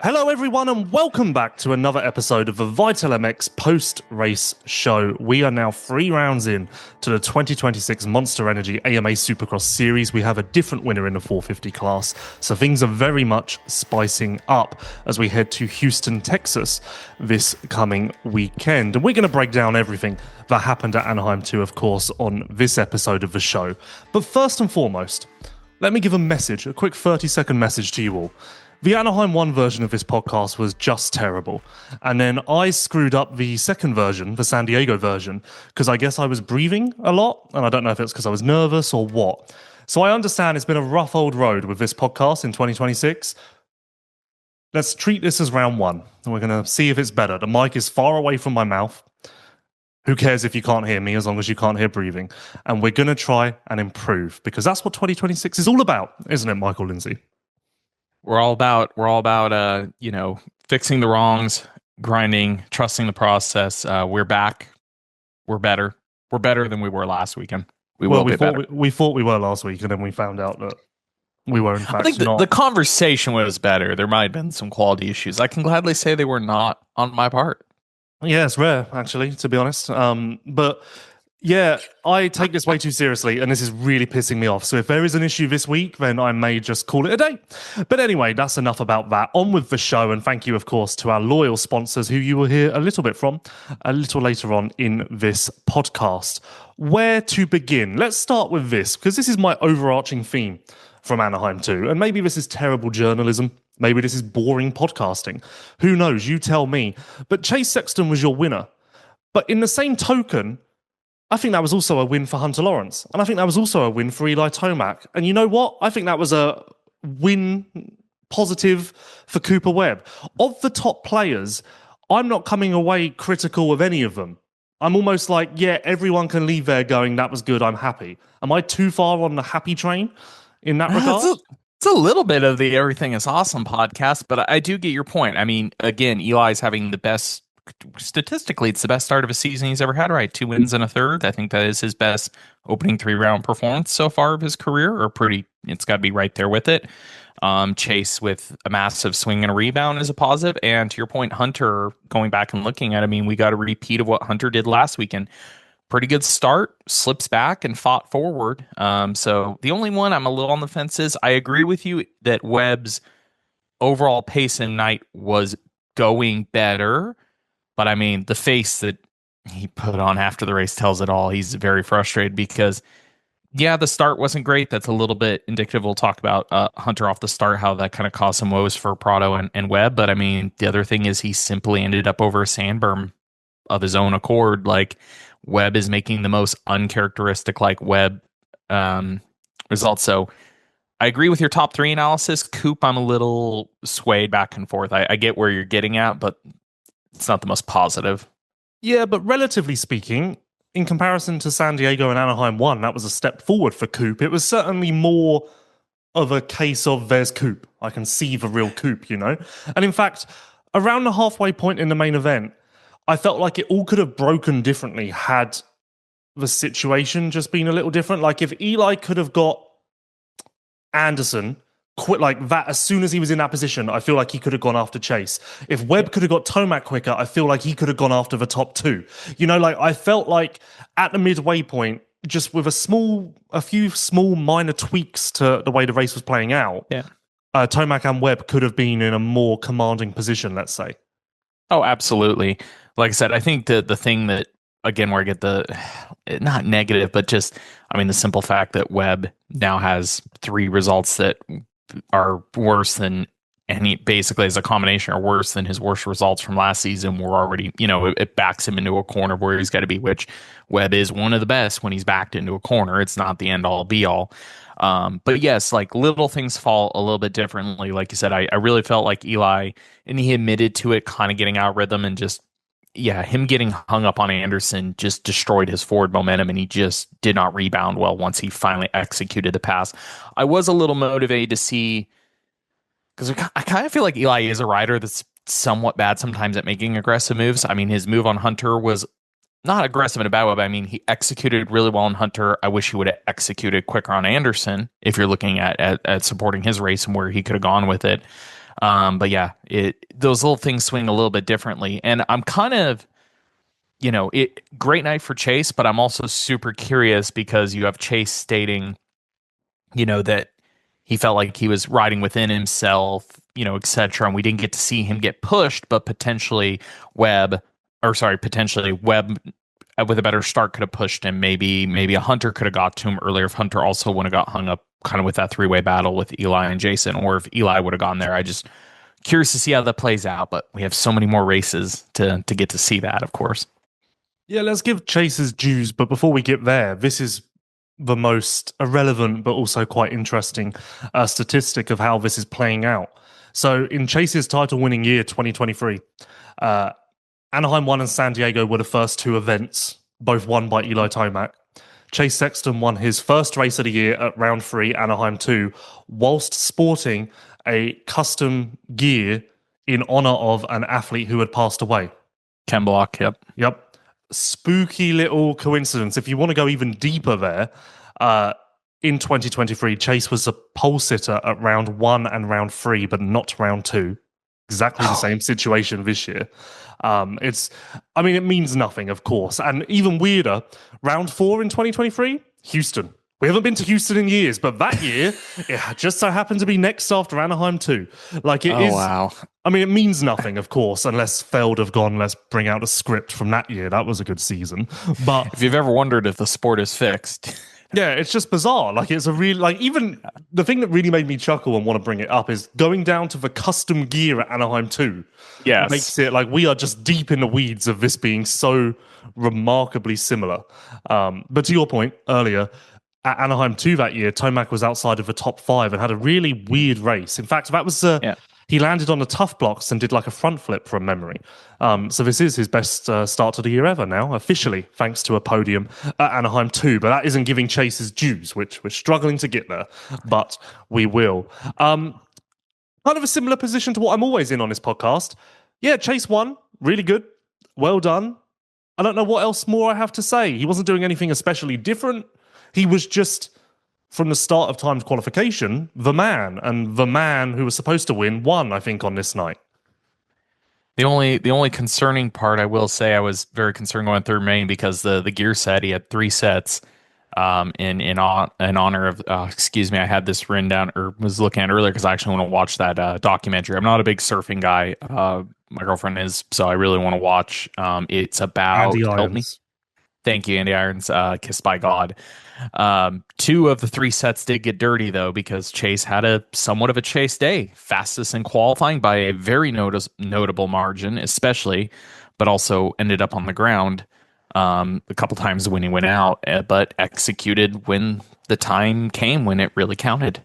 Hello everyone and welcome back to another episode of the Vital MX post-race show. We are now 3 rounds in to the 2026 Monster Energy AMA Supercross series. We have a different winner in the 450 class, so things are very much spicing up as we head to Houston, Texas this coming weekend. And we're going to break down everything that happened at Anaheim 2, of course, on this episode of the show. But first and foremost, let me give a quick 30-second message to you all. The Anaheim 1 version of this podcast was just terrible. And then I screwed up the second version, the San Diego version, because I guess I was breathing a lot. And I don't know if it's because I was nervous or what. So I understand it's been a rough old road with this podcast in 2026. Let's treat this as round 1. And we're going to see if it's better. The mic is far away from my mouth. Who cares if you can't hear me as long as you can't hear breathing? And we're going to try and improve because that's what 2026 is all about, isn't it, Michael Lindsay? We're all about fixing the wrongs, grinding, trusting the process. We're back. We're better. We're better than we were last weekend. We thought we were last week, and then we found out that we were in fact I think not. The conversation was better. There might have been some quality issues. I can gladly say they were not on my part. Yeah, it's rare, actually, to be honest. But yeah, I take this way too seriously, and this is really pissing me off. So if there is an issue this week, then I may just call it a day. But anyway, that's enough about that. On with the show, and thank you, of course, to our loyal sponsors, who you will hear a little bit from a little later on in this podcast. Where to begin? Let's start with this, because this is my overarching theme from Anaheim 2, and maybe this is terrible journalism. Maybe this is boring podcasting. Who knows? You tell me. But Chase Sexton was your winner. But in the same token, I think that was also a win for Hunter Lawrence. And I think that was also a win for Eli Tomac. And you know what? I think that was a win positive for Cooper Webb. Of the top players, I'm not coming away critical of any of them. I'm almost like, yeah, everyone can leave there going, that was good, I'm happy. Am I too far on the happy train in that regard? It's a little bit of the Everything is Awesome podcast, but I do get your point. I mean, again, Eli's having the best, statistically, it's the best start of a season he's ever had, right? 2 wins and a third. I think that is his best opening 3-round performance so far of his career, or it's got to be right there with it. Chase with a massive swing and a rebound is a positive. And to your point, Hunter, going back and looking at, we got a repeat of what Hunter did last weekend. Pretty good start, slips back and fought forward. So the only one I'm a little on the fence is I agree with you that Webb's overall pace in night was going better. But the face that he put on after the race tells it all. He's very frustrated because, yeah, the start wasn't great. That's a little bit indicative. We'll talk about Hunter off the start, how that kind of caused some woes for Prado and Webb. But the other thing is he simply ended up over a sand berm of his own accord. Like, Webb is making the most uncharacteristic Webb results. So I agree with your top 3 analysis. Coop, I'm a little swayed back and forth. I get where you're getting at, but it's not the most positive. Yeah, but relatively speaking, in comparison to San Diego and Anaheim 1, that was a step forward for Coop. It was certainly more of a case of there's Coop. I can see the real Coop, And in fact, around the halfway point in the main event, I felt like it all could have broken differently had the situation just been a little different. Like if Eli could have got Anderson quit like that as soon as he was in that position, I feel like he could have gone after Chase. If Webb could have got Tomac quicker, I feel like he could have gone after the top 2. I felt like at the midway point, just with a few small minor tweaks to the way the race was playing out, Tomac and Webb could have been in a more commanding position, let's say. Oh, absolutely. Like I said, I think the thing that, again, where I get the, not negative, but just, the simple fact that Webb now has 3 results that are worse than, and he basically as a combination are worse than his worst results from last season. We're already, it backs him into a corner where he's got to be, which Webb is one of the best when he's backed into a corner. It's not the end all be all. But yes, little things fall a little bit differently. Like you said, I really felt like Eli, and he admitted to it, kind of getting out of rhythm, and just, him getting hung up on Anderson just destroyed his forward momentum, and he just did not rebound well once he finally executed the pass. I was a little motivated to see, because I kind of feel like Eli is a rider that's somewhat bad sometimes at making aggressive moves. His move on Hunter was not aggressive in a bad way, but he executed really well on Hunter. I wish he would have executed quicker on Anderson if you're looking at supporting his race and where he could have gone with it. But yeah, those little things swing a little bit differently. And I'm kind of, great night for Chase, but I'm also super curious because you have Chase stating, that he felt like he was riding within himself, etc. And we didn't get to see him get pushed, but potentially Webb with a better start could have pushed him. Maybe a Hunter could have got to him earlier if Hunter also wouldn't have got hung up kind of with that three-way battle with Eli and Jason, or if Eli would have gone there. I just curious to see how that plays out, but we have so many more races to get to see that, of course. Yeah, let's give Chase's dues, but before we get there, this is the most irrelevant but also quite interesting statistic of how this is playing out. So in Chase's title-winning year, 2023, Anaheim 1 and San Diego were the first two events, both won by Eli Tomac. Chase Sexton won his first race of the year at round 3, Anaheim 2, whilst sporting a custom gear in honor of an athlete who had passed away. Ken Block, yep. Yep. Spooky little coincidence. If you want to go even deeper there, in 2023, Chase was a pole sitter at round 1 and round 3, but not round 2. Exactly the same situation this year. It means nothing, of course. And even weirder, round 4 in 2023, Houston. We haven't been to Houston in years, but that year, it just so happened to be next after Anaheim 2. Wow. It means nothing, of course, unless Feld have gone, let's bring out a script from that year. That was a good season. But if you've ever wondered if the sport is fixed... Yeah, it's just bizarre. It's a real, even the thing that really made me chuckle and want to bring it up is going down to the custom gear at Anaheim 2. Yes. Makes it we are just deep in the weeds of this being so remarkably similar. But to your point earlier, at Anaheim 2 that year, Tomac was outside of the top 5 and had a really weird race. In fact, that was he landed on the tough blocks and did a front flip from memory. So this is his best start to the year ever now, officially, thanks to a podium at Anaheim 2. But that isn't giving Chase his dues, which we're struggling to get there, but we will. Kind of a similar position to what I'm always in on this podcast. Yeah, Chase won. Really good. Well done. I don't know what else more I have to say. He wasn't doing anything especially different. He was just, from the start of timed qualification, the man. And the man who was supposed to win won, I think, on this night. The only concerning part, I will say, I was very concerned going third main because the gear set, he had 3 sets in honor of, I had this written down or was looking at earlier because I actually want to watch that documentary. I'm not a big surfing guy. My girlfriend is, so I really want to watch. It's about... Andy help me. Thank you, Andy Irons. Kissed by God. 2 of the 3 sets did get dirty, though, because Chase had a somewhat of a Chase day. Fastest in qualifying by a very notable margin, especially, but also ended up on the ground a couple times when he went out, but executed when the time came when it really counted.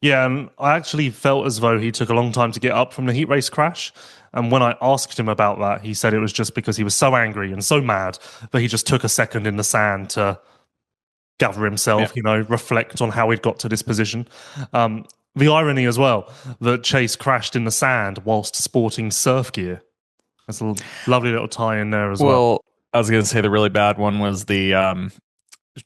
Yeah, and I actually felt as though he took a long time to get up from the heat race crash. And when I asked him about that, he said it was just because he was so angry and so mad that he just took a second in the sand to gather himself, reflect on how he'd got to this position. The irony as well that Chase crashed in the sand whilst sporting surf gear. That's a lovely little tie in there as well. Well, I was going to say the really bad one was the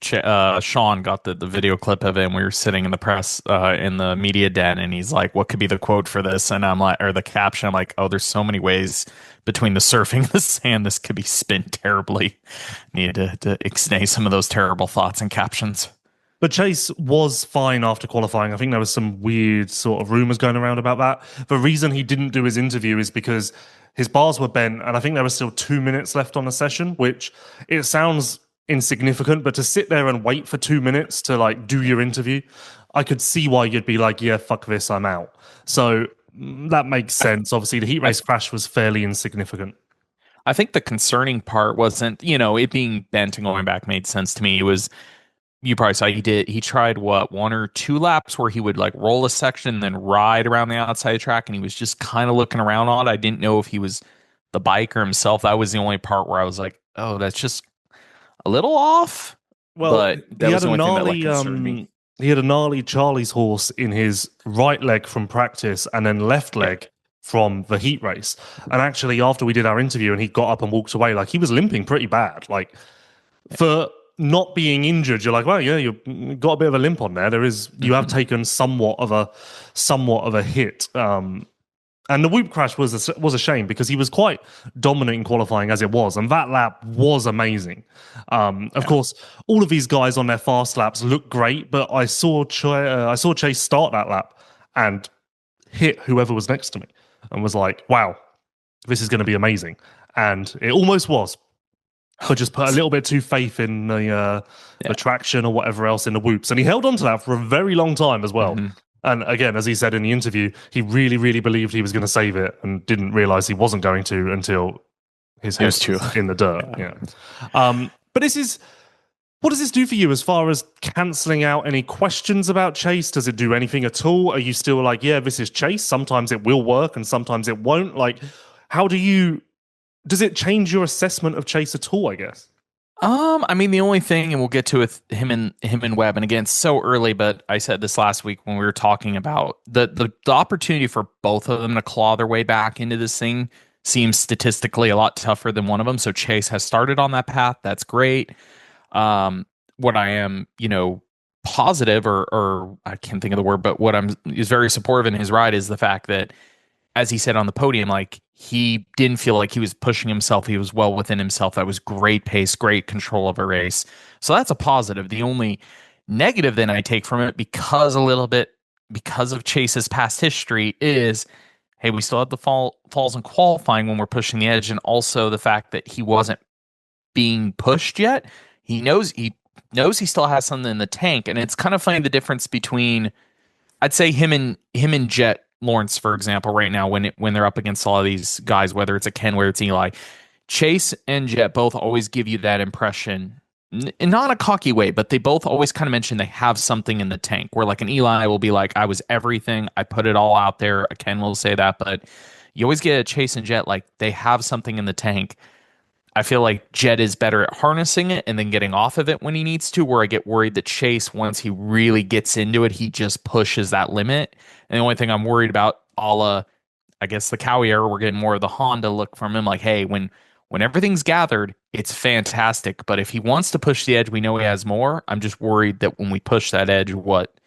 Sean got the video clip of it, and we were sitting in the press in the media den, and he's like, what could be the quote for this? And I'm like, or the caption, I'm like, oh, there's so many ways between the surfing and the sand this could be spin terribly. Needed to ixnay some of those terrible thoughts and captions. But Chase was fine after qualifying. I think there was some weird sort of rumors going around about that. The reason he didn't do his interview is because his bars were bent, and I think there was still 2 minutes left on the session, which it sounds insignificant, but to sit there and wait for 2 minutes to do your interview, I could see why you'd be like, yeah, fuck this, I'm out. So that makes sense. Obviously, the heat race crash was fairly insignificant. I think the concerning part wasn't, it being bent and going back made sense to me. It was, you probably saw he tried 1 or 2 laps where he would roll a section and then ride around the outside of the track, and he was just kind of looking around on it. I didn't know if he was the biker himself. That was the only part where I was like, oh, that's just a little off. Well, but that was the only thing that concerned me. He had a gnarly Charlie's horse in his right leg from practice and then left leg from the heat race. And actually, after we did our interview and he got up and walked away, he was limping pretty bad. For not being injured, you're like, well, yeah, you've got a bit of a limp on there. You have taken somewhat of a hit. And the whoop crash was a shame because he was quite dominant in qualifying as it was, and that lap was amazing. Of course, all of these guys on their fast laps look great, but I saw Chase start that lap and hit whoever was next to me, and was like, "Wow, this is going to be amazing," and it almost was. But just put a little bit too faith in the traction or whatever else in the whoops, and he held on to that for a very long time as well. And again, as he said in the interview, he really, really believed he was going to save it and didn't realize he wasn't going to until his head was in the dirt. But what does this do for you as far as cancelling out any questions about Chase? Does it do anything at all? Are you still like, yeah, this is Chase? Sometimes it will work and sometimes it won't. Like, does it change your assessment of Chase at all, I guess? I mean, the only thing, and we'll get to with him and Webb, and again, it's so early, but I said this last week when we were talking about the opportunity for both of them to claw their way back into this thing seems statistically a lot tougher than one of them. So Chase has started on that path. That's great. What I am, positive or I can't think of the word, but what is very supportive in his ride is the fact that, as he said on the podium, like, he didn't feel like he was pushing himself. He was well within himself. That was great pace, great control of a race. So that's a positive. The only negative then I take from it, because of Chase's past history, is, hey, we still have the falls in qualifying when we're pushing the edge, and also the fact that he wasn't being pushed yet. He knows he still has something in the tank, and it's kind of funny the difference between, I'd say, him and Jet Lawrence, for example, right now when they're up against all of these guys, whether it's a Ken, whether it's Eli, Chase and Jet both always give you that impression, not a cocky way, but they both always kind of mention they have something in the tank. Where like an Eli will be like, I was everything, I put it all out there. A Ken will say that, but you always get a Chase and Jet like they have something in the tank. I feel like Jet is better at harnessing it and then getting off of it when he needs to, where I get worried that Chase, once he really gets into it, he just pushes that limit. And the only thing I'm worried about, I guess the Cowie era, we're getting more of the Honda look from him. Like, hey, when everything's gathered, it's fantastic. But if he wants to push the edge, we know he has more. I'm just worried that when we push that edge, what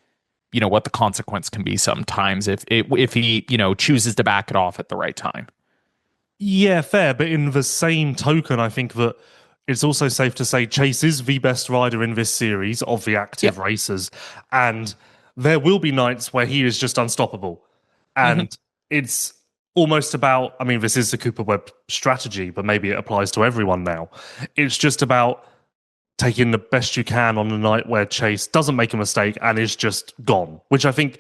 the consequence can be sometimes if he, chooses to back it off at the right time. Yeah, fair. But in the same token, I think that it's also safe to say Chase is the best rider in this series of the active racers. And there will be nights where he is just unstoppable. And it's almost about, I mean, this is the Cooper Webb strategy, but maybe it applies to everyone now. It's just about taking the best you can on the night where Chase doesn't make a mistake and is just gone. Which I think,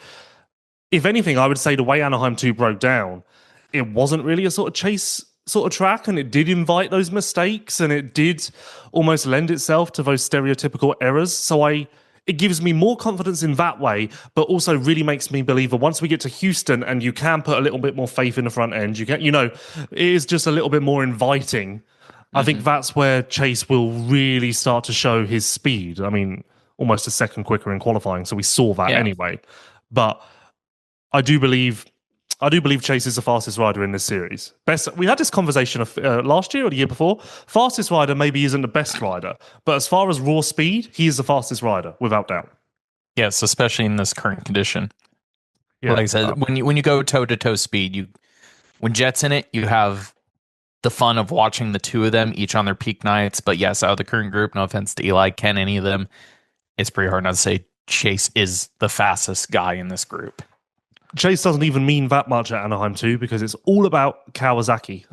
if anything, I would say the way Anaheim 2 broke down, it wasn't really a sort of Chase sort of track, and it did invite those mistakes, and it did almost lend itself to those stereotypical errors. So it gives me more confidence in that way, but also really makes me believe that once we get to Houston and you can put a little bit more faith in the front end, it is just a little bit more inviting. I think that's where Chase will really start to show his speed. I mean, almost a second quicker in qualifying, so we saw that anyway. But I do believe Chase is the fastest rider in this series. We had this conversation last year or the year before. Fastest rider maybe isn't the best rider, but as far as raw speed, he is the fastest rider, without doubt. Yes, especially in this current condition. Yeah, like I said, when you go toe-to-toe speed, when Jet's in it, you have the fun of watching the two of them, each on their peak nights. But yes, out of the current group, no offense to Eli, Ken, any of them, it's pretty hard not to say Chase is the fastest guy in this group. Chase doesn't even mean that much at Anaheim 2 because it's all about Kawasaki.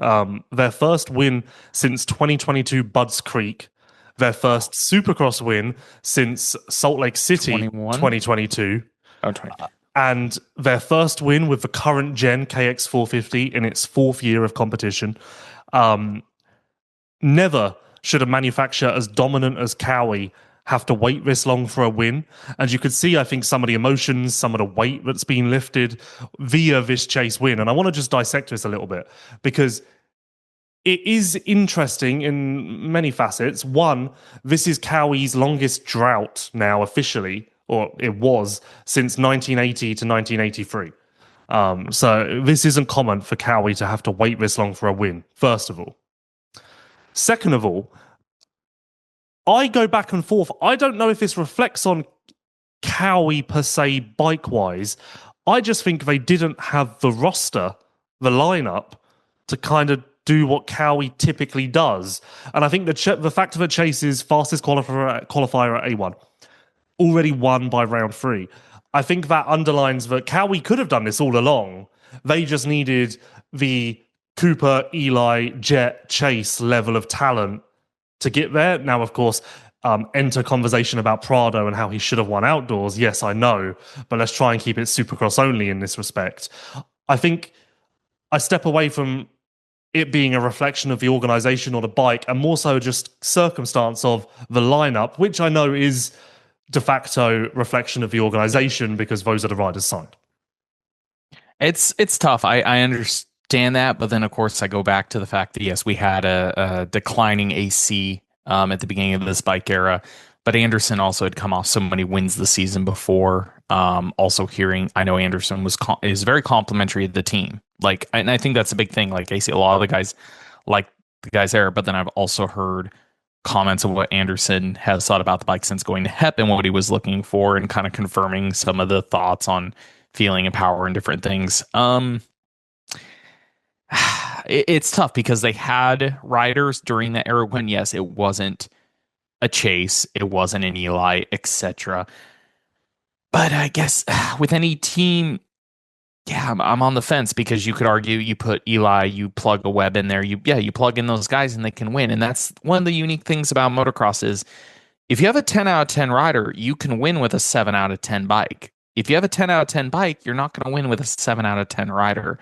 Their first win since 2022 Budds Creek. Their first Supercross win since Salt Lake City 2022. Oh, 20. And their first win with the current gen KX450 in its fourth year of competition. Never should a manufacturer as dominant as Cowie have to wait this long for a win. And you could see, I think, some of the emotions, some of the weight that's been lifted via this Chase win. And I want to just dissect this a little bit because it is interesting in many facets. One, this is Cowie's longest drought now officially, or it was, since 1980 to 1983. So this isn't common for Cowie to have to wait this long for a win, first of all. Second of all, I go back and forth. I don't know if this reflects on Cowie per se, bike-wise. I just think they didn't have the roster, the lineup, to kind of do what Cowie typically does. And I think the fact that Chase's fastest qualifier at A1 already won by round 3, I think that underlines that Cowie could have done this all along. They just needed the Cooper, Eli, Jet, Chase level of talent to get there. Now, of course, enter conversation about Prado and how he should have won outdoors. Yes, I know, but let's try and keep it Supercross only in this respect. I think I step away from it being a reflection of the organization or the bike and more so just circumstance of the lineup, which I know is de facto reflection of the organization because those are the riders signed. It's tough. I understand that, but then of course I go back to the fact that yes, we had a declining AC at the beginning of this bike era, but Anderson also had come off so many wins the season before. Also I know Anderson is very complimentary of the team. Like, and I think that's a big thing. Like AC, a lot of the guys like the guys there, but then I've also heard comments of what Anderson has thought about the bike since going to HEP and what he was looking for, and kind of confirming some of the thoughts on feeling and power and different things. It's tough because they had riders during that era when, yes, it wasn't a Chase, it wasn't an Eli, etc. But I guess with any team, yeah, I'm on the fence because you could argue you put Eli, you plug a Webb in there, you plug in those guys and they can win. And that's one of the unique things about motocross is if you have a 10 out of 10 rider, you can win with a 7 out of 10 bike. If you have a 10 out of 10 bike, you're not going to win with a 7 out of 10 rider.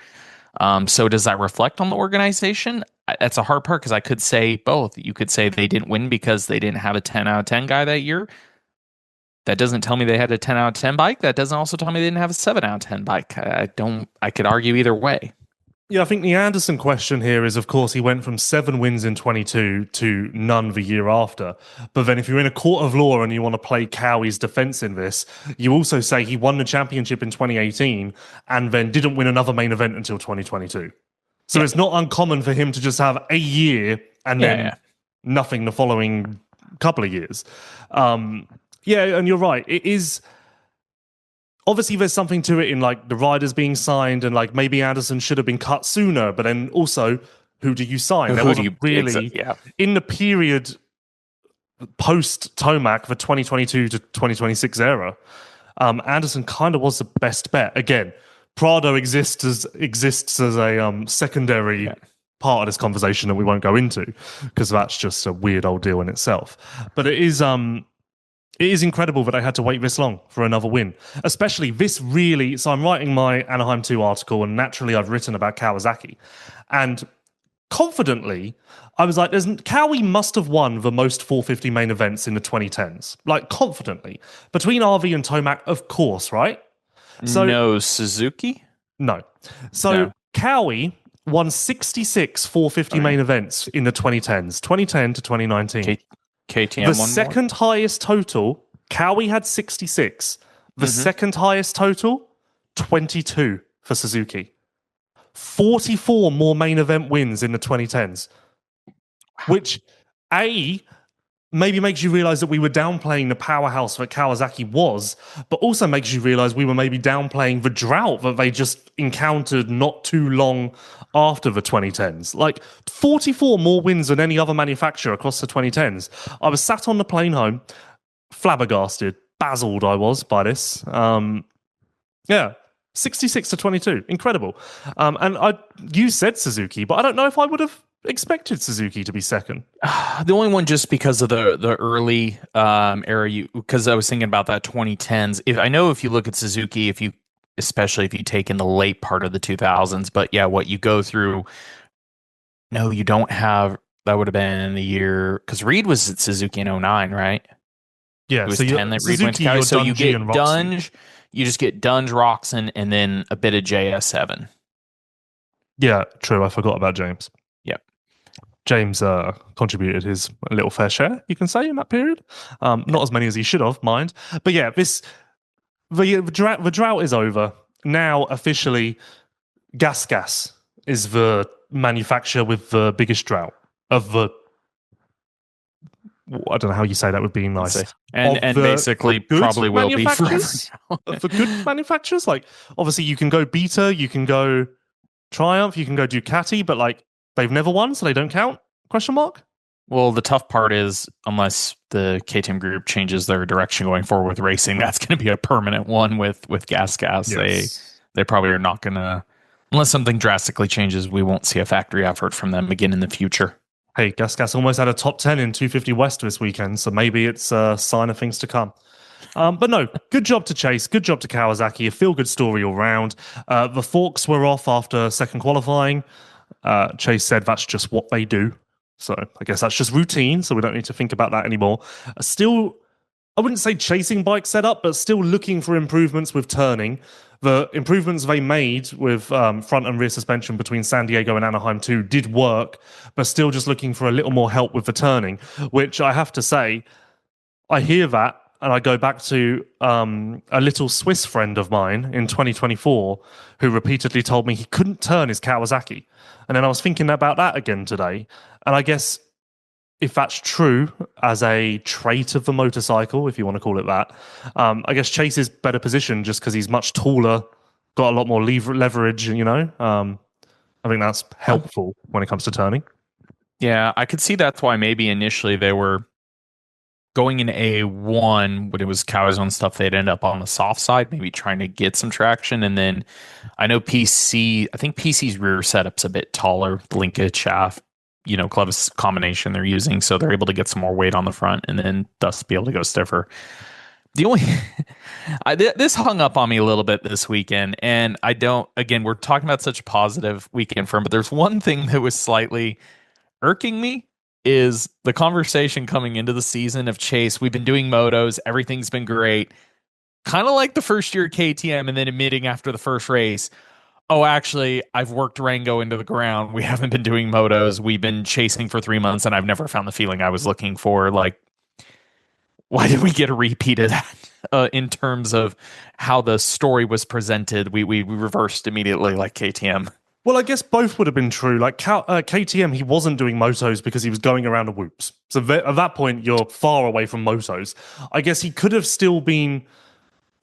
So does that reflect on the organization? That's a hard part because I could say both. You could say they didn't win because they didn't have a 10 out of 10 guy that year. That doesn't tell me they had a 10 out of 10 bike. That doesn't also tell me they didn't have a 7 out of 10 bike. I could argue either way. Yeah, I think the Anderson question here is, of course, he went from 7 wins in 22 to none the year after. But then if you're in a court of law and you want to play Cowie's defense in this, you also say he won the championship in 2018 and then didn't win another main event until 2022. So It's not uncommon for him to just have a year and then nothing the following couple of years. Yeah, and you're right. It is... Obviously, there's something to it in like the riders being signed and like maybe Anderson should have been cut sooner, but then also, who do you sign? There wasn't really... In the period post-Tomac, the 2022 to 2026 era, Anderson kind of was the best bet. Again, Prado exists as a secondary part of this conversation that we won't go into because that's just a weird old deal in itself. But it is incredible that they had to wait this long for another win. Especially this really... So I'm writing my Anaheim 2 article, and naturally I've written about Kawasaki. And confidently, I was like, Cowie must have won the most 450 main events in the 2010s. Like, confidently. Between RV and Tomac, of course, right? So, no Suzuki? No. So Cowie won 66 450 main events in the 2010s. 2010 to 2019. KTM the second highest total, Cowie had 66. The second highest total, 22 for Suzuki. 44 more main event wins in the 2010s. Which, maybe makes you realize that we were downplaying the powerhouse that Kawasaki was, but also makes you realize we were maybe downplaying the drought that they just encountered not too long after the 2010s. Like 44 more wins than any other manufacturer across the 2010s. I was sat on the plane home, flabbergasted, dazzled I was by this. 66 to 22. Incredible. And you said Suzuki, but I don't know if I would have expected Suzuki to be second. The only one just because of the early era, because I was thinking about that 2010s. If you look at Suzuki, especially if you take in the late part of the 2000s, but yeah, what you go through, no, you don't have, that would have been in the year, because Reed was at Suzuki in 09, right? Yeah, it was 10 that Reed went to Cali. So you get Dunge, you just get Dunge, Roczen, and then a bit of JS7. Yeah, true. I forgot about James. Yep. James contributed his little fair share, you can say, in that period. Not as many as he should have, mind. But yeah, the drought is over. Now, officially, Gas is the manufacturer with the biggest drought of the I don't know how you say that with being nice. And basically probably will be forever now. For good manufacturers. Like, obviously, you can go Beta, you can go Triumph, you can go Ducati, but like they've never won, so they don't count? Question mark. Well, the tough part is unless the KTM group changes their direction going forward with racing, that's going to be a permanent one with gas. Yes. They probably are not going to, unless something drastically changes, we won't see a factory effort from them again in the future. Hey, Gas almost had a top 10 in 250 West this weekend, so maybe it's a sign of things to come. But no, good job to Chase, good job to Kawasaki, a feel-good story all round. The forks were off after second qualifying. Chase said that's just what they do. So I guess that's just routine, so we don't need to think about that anymore. Still, I wouldn't say chasing bike setup, but still looking for improvements with turning. The improvements they made with front and rear suspension between San Diego and Anaheim 2 did work, but still just looking for a little more help with the turning, which I have to say, I hear that, and I go back to a little Swiss friend of mine in 2024 who repeatedly told me he couldn't turn his Kawasaki. And then I was thinking about that again today, and I guess if that's true as a trait of the motorcycle, if you want to call it that, I guess Chase is better positioned just because he's much taller, got a lot more leverage, you know. I think that's helpful when it comes to turning. Yeah, I could see that's why maybe initially they were going in A1 when it was Kawasaki stuff. They'd end up on the soft side, maybe trying to get some traction. And then I know I think PC's rear setup's a bit taller, the linkage shaft, clevis combination they're using, so they're able to get some more weight on the front and then thus be able to go stiffer. The only this hung up on me a little bit this weekend, and we're talking about such a positive weekend for him, but there's one thing that was slightly irking me is the conversation coming into the season of Chase. We've been doing motos, everything's been great, kind of like the first year at KTM, and then admitting after the first race, oh, actually, I've worked Rango into the ground. We haven't been doing motos. We've been chasing for 3 months, and I've never found the feeling I was looking for. Like, why did we get a repeat of that in terms of how the story was presented? We reversed immediately like KTM. Well, I guess both would have been true. Like KTM, he wasn't doing motos because he was going around the whoops. So at that point, you're far away from motos. I guess he could have still been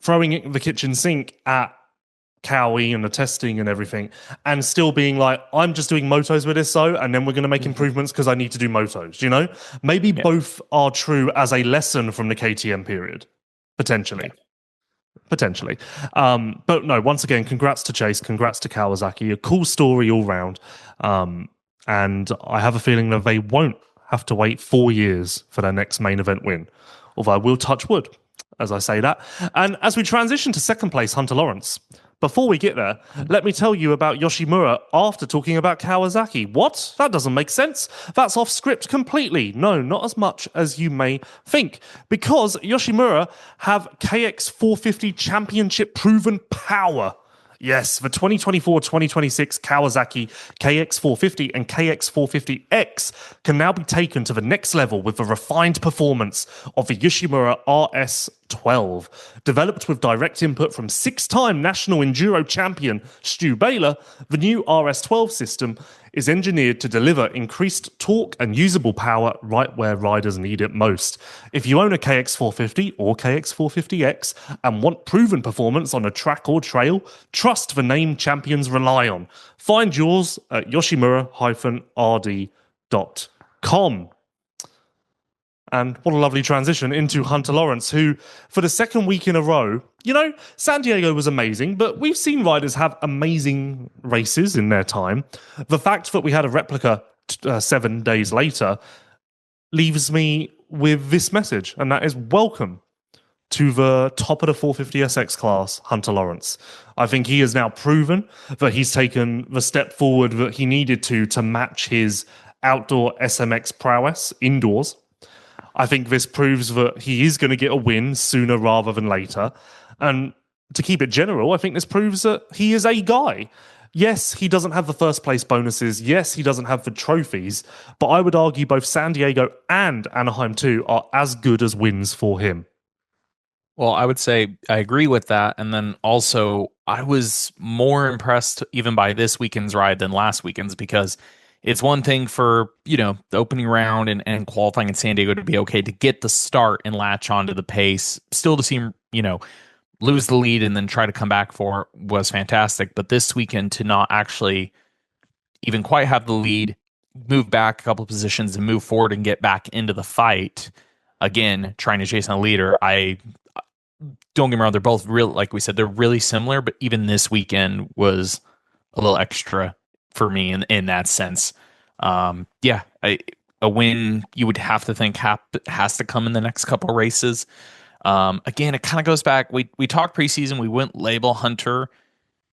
throwing the kitchen sink at Cowie and the testing and everything, and still being like, I'm just doing motos with this, and then we're going to make improvements because I need to do motos, Maybe both are true as a lesson from the KTM period, potentially. But no, once again, congrats to Chase, congrats to Kawasaki, a cool story all round, and I have a feeling that they won't have to wait 4 years for their next main event win, although I will touch wood as I say that. And as we transition to second place, Hunter Lawrence, before we get there, let me tell you about Yoshimura after talking about Kawasaki. What? That doesn't make sense. That's off script completely. No, not as much as you may think. Because Yoshimura have KX450 championship proven power. Yes, the 2024-2026 Kawasaki KX450 and KX450X can now be taken to the next level with the refined performance of the Yoshimura RS12. Developed with direct input from six-time national enduro champion Stu Baylor, the new RS12 system is engineered to deliver increased torque and usable power right where riders need it most. If you own a KX450 or KX450X and want proven performance on a track or trail, trust the name champions rely on. Find yours at yoshimura-rd.com. And what a lovely transition into Hunter Lawrence, who, for the second week in a row, San Diego was amazing, but we've seen riders have amazing races in their time. The fact that we had a replica 7 days later leaves me with this message, and that is welcome to the top of the 450SX class, Hunter Lawrence. I think he has now proven that he's taken the step forward that he needed to match his outdoor SMX prowess indoors. I think this proves that he is going to get a win sooner rather than later. And to keep it general, I think this proves that he is a guy. Yes, he doesn't have the first place bonuses. Yes, he doesn't have the trophies. But I would argue both San Diego and Anaheim 2 are as good as wins for him. Well, I would say I agree with that. And then also, I was more impressed even by this weekend's ride than last weekend's, because it's one thing for, the opening round and qualifying in San Diego to be okay to get the start and latch onto the pace. Still to see him, lose the lead and then try to come back for was fantastic. But this weekend to not actually even quite have the lead, move back a couple of positions and move forward and get back into the fight, again, trying to chase on a leader. I don't get me wrong, they're both real, like we said, they're really similar, but even this weekend was a little extra for me in that sense. A win you would have to think has to come in the next couple of races. Again, it kind of goes back. We talked preseason. We wouldn't label Hunter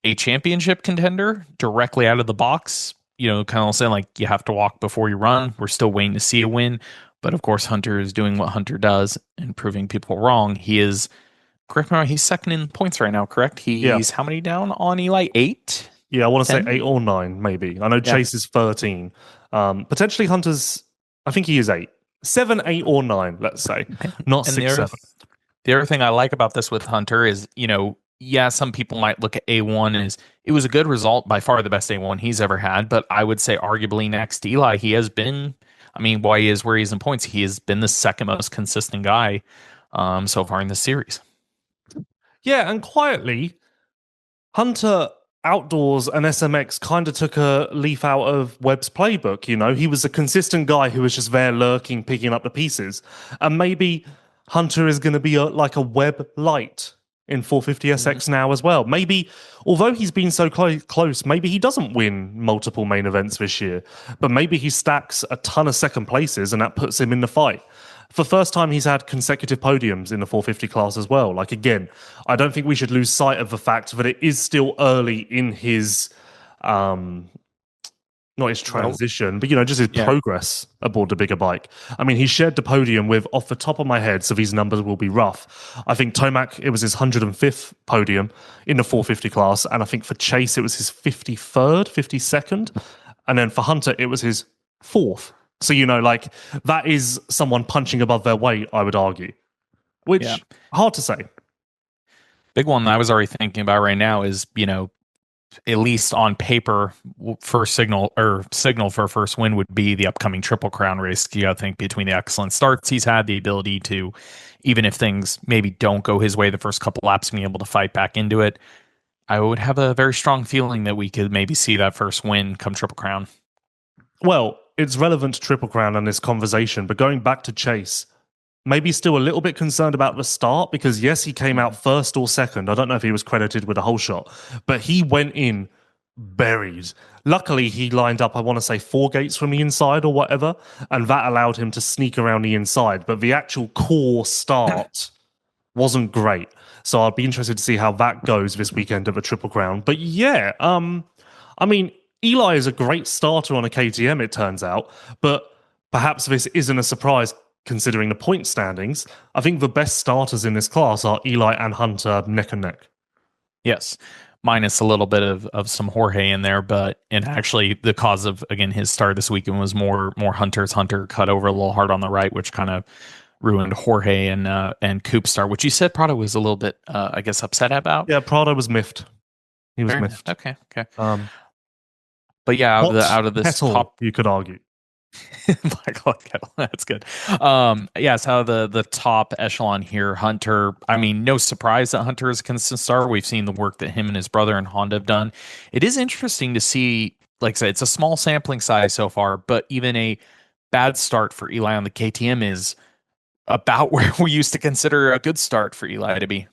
a championship contender directly out of the box. Kind of saying like you have to walk before you run. We're still waiting to see a win, but of course Hunter is doing what Hunter does and proving people wrong. He is, correct me if I'm wrong, he's second in points right now. Correct? He's how many down on Eli? 8. Yeah, I want to say 8 or 9, maybe. I know Chase is 13. Potentially Hunter's, I think he is 8. 7, 8, or 9, let's say. Not 6, 7. The other thing I like about this with Hunter is, some people might look at A1 as it was a good result, by far the best A1 he's ever had, but I would say arguably next to Eli, he has been, while he is where he is in points, he has been the second most consistent guy so far in the series. Yeah, and quietly, Hunter Outdoors and SMX kind of took a leaf out of Webb's playbook. He was a consistent guy who was just there lurking, picking up the pieces. And maybe Hunter is going to be like a Webb light in 450 SX now as well. Maybe, although he's been so close, maybe he doesn't win multiple main events this year, but maybe he stacks a ton of second places and that puts him in the fight. For the first time, he's had consecutive podiums in the 450 class as well. Like, again, I don't think we should lose sight of the fact that it is still early in his, not his transition, but, just his progress aboard the bigger bike. He shared the podium with, off the top of my head, so these numbers will be rough. I think Tomac, it was his 105th podium in the 450 class. And I think for Chase, it was his 53rd, 52nd. And then for Hunter, it was his 4th. So, that is someone punching above their weight, I would argue. Which, hard to say. Big one I was already thinking about right now is, at least on paper, first signal for first win would be the upcoming Triple Crown race. You got to think between the excellent starts he's had, the ability to, even if things maybe don't go his way the first couple laps, being able to fight back into it. I would have a very strong feeling that we could maybe see that first win come Triple Crown. Well, it's relevant to Triple Crown and this conversation, but going back to Chase, maybe still a little bit concerned about the start because, yes, he came out first or second. I don't know if he was credited with a whole shot, but he went in buried. Luckily, he lined up, I want to say, 4 gates from the inside or whatever, and that allowed him to sneak around the inside. But the actual core start wasn't great. So I'd be interested to see how that goes this weekend at the Triple Crown. But yeah, Eli is a great starter on a KTM, it turns out, but perhaps this isn't a surprise considering the point standings. I think the best starters in this class are Eli and Hunter neck and neck. Yes, minus a little bit of some Jorge in there, and actually the cause of, again, his start this weekend was more Hunter's. Hunter cut over a little hard on the right, which kind of ruined Jorge and Coop's start, which you said Prado was a little bit, upset about. Yeah, Prado was miffed. He was miffed. Okay. But yeah, out of this kettle, top, you could argue. Black kettle, that's good. So the top echelon here, Hunter. No surprise that Hunter is a consistent starter. We've seen the work that him and his brother and Honda have done. It is interesting to see. Like I said, it's a small sampling size so far, but even a bad start for Eli on the KTM is about where we used to consider a good start for Eli to be.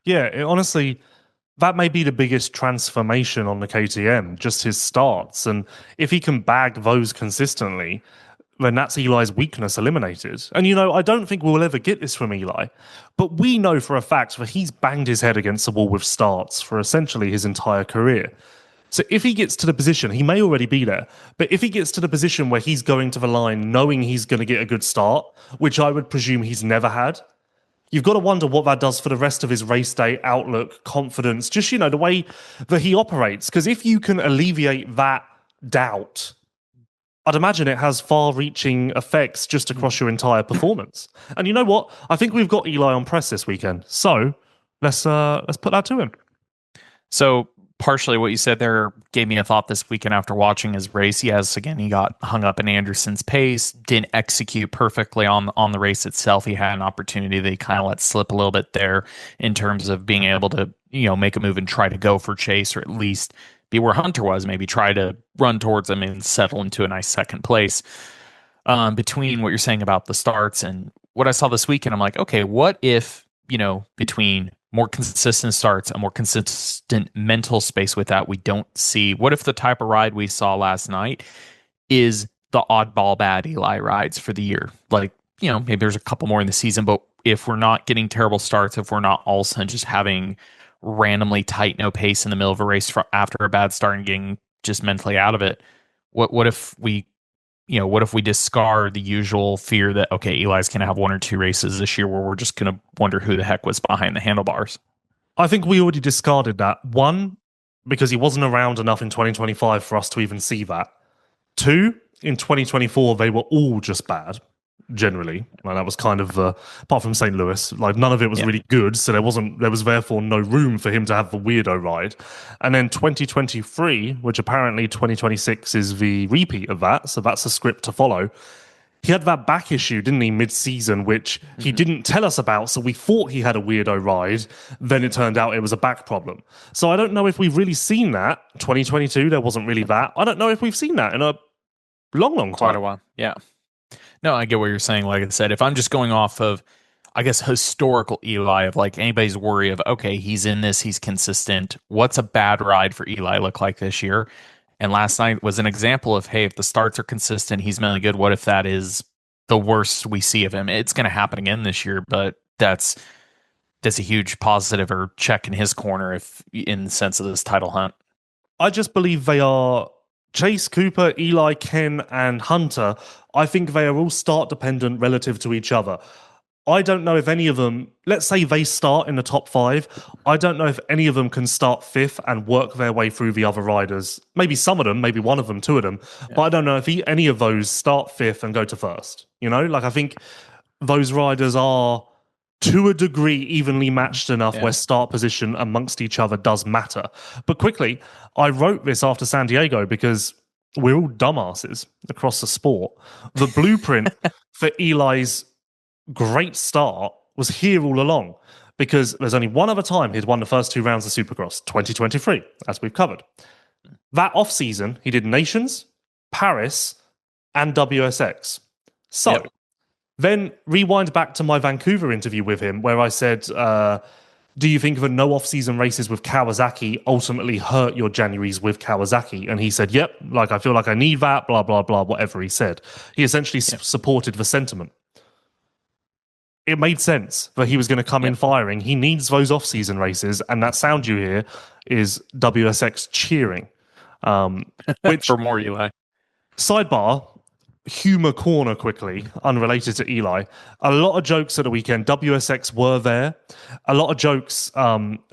Yeah, honestly, that may be the biggest transformation on the KTM, just his starts. And if he can bag those consistently, then that's Eli's weakness eliminated. And, I don't think we'll ever get this from Eli, but we know for a fact that he's banged his head against the wall with starts for essentially his entire career. So if he gets to the position, he may already be there, but if he gets to the position where he's going to the line knowing he's going to get a good start, which I would presume he's never had, you've got to wonder what that does for the rest of his race day outlook, confidence, just, the way that he operates. Because if you can alleviate that doubt, I'd imagine it has far-reaching effects just across your entire performance. And you know what? I think we've got Eli on press this weekend. So let's put that to him. So partially what you said there gave me a thought this weekend after watching his race. Yes, again, he got hung up in Anderson's pace, didn't execute perfectly on the race itself. He had an opportunity that he kind of let slip a little bit there in terms of being able to, make a move and try to go for chase, or at least be where Hunter was, maybe try to run towards him and settle into a nice second place. Between what you're saying about the starts and what I saw this weekend, I'm like, okay, what if, between more consistent starts, a more consistent mental space with that, we don't see, what if the type of ride we saw last night is the oddball bad Eli rides for the year? Like, maybe there's a couple more in the season, but if we're not getting terrible starts, if we're not all of a sudden just having randomly tight no pace in the middle of a race after a bad start and getting just mentally out of it, what if we discard the usual fear that, okay, Eli's going to have one or two races this year where we're just going to wonder who the heck was behind the handlebars? I think we already discarded that. One, because he wasn't around enough in 2025 for us to even see that. Two, in 2024, they were all just bad, generally. And that was kind of, apart from St. Louis, like none of it was really good. So there was therefore no room for him to have the weirdo ride. And then 2023, which apparently 2026 is the repeat of that. So that's a script to follow. He had that back issue, didn't he, mid-season, which he didn't tell us about. So we thought he had a weirdo ride. Then it turned out it was a back problem. So I don't know if we've really seen that. 2022, there wasn't really that. I don't know if we've seen that in a long time. Quite a while, yeah. No, I get what you're saying. Like I said, if I'm just going off of, I guess, historical Eli, of like anybody's worry of, okay, he's in this, he's consistent. What's a bad ride for Eli look like this year? And last night was an example of, hey, if the starts are consistent, he's really good. What if that is the worst we see of him? It's going to happen again this year, but that's a huge positive or check in his corner if in the sense of this title hunt. I just believe they are Chase, Cooper, Eli, Ken, and Hunter. I think they are all start dependent relative to each other. I don't know if any of them, let's say they start in the top 5, I don't know if any of them can start 5th and work their way through the other riders. Maybe some of them, maybe one of them, 2 of them, but I don't know if any of those start 5th and go to 1st. I think those riders are, to a degree, evenly matched enough where start position amongst each other does matter. But quickly, I wrote this after San Diego because we're all dumbasses across the sport. The blueprint for Eli's great start was here all along, because there's only one other time he'd won the first 2 rounds of Supercross, 2023, as we've covered. That off-season, he did Nations, Paris, and WSX. So, then rewind back to my Vancouver interview with him, where I said, do you think that no off-season races with Kawasaki ultimately hurt your Januaries with Kawasaki? And he said, yep, I feel like I need that, blah, blah, blah, whatever he said. He essentially supported the sentiment. It made sense that he was going to come in firing. He needs those off-season races, and that sound you hear is WSX cheering. Which, for more Eli. Sidebar, humor corner quickly, unrelated to Eli. A lot of jokes at the weekend. WSX were there. A lot of jokes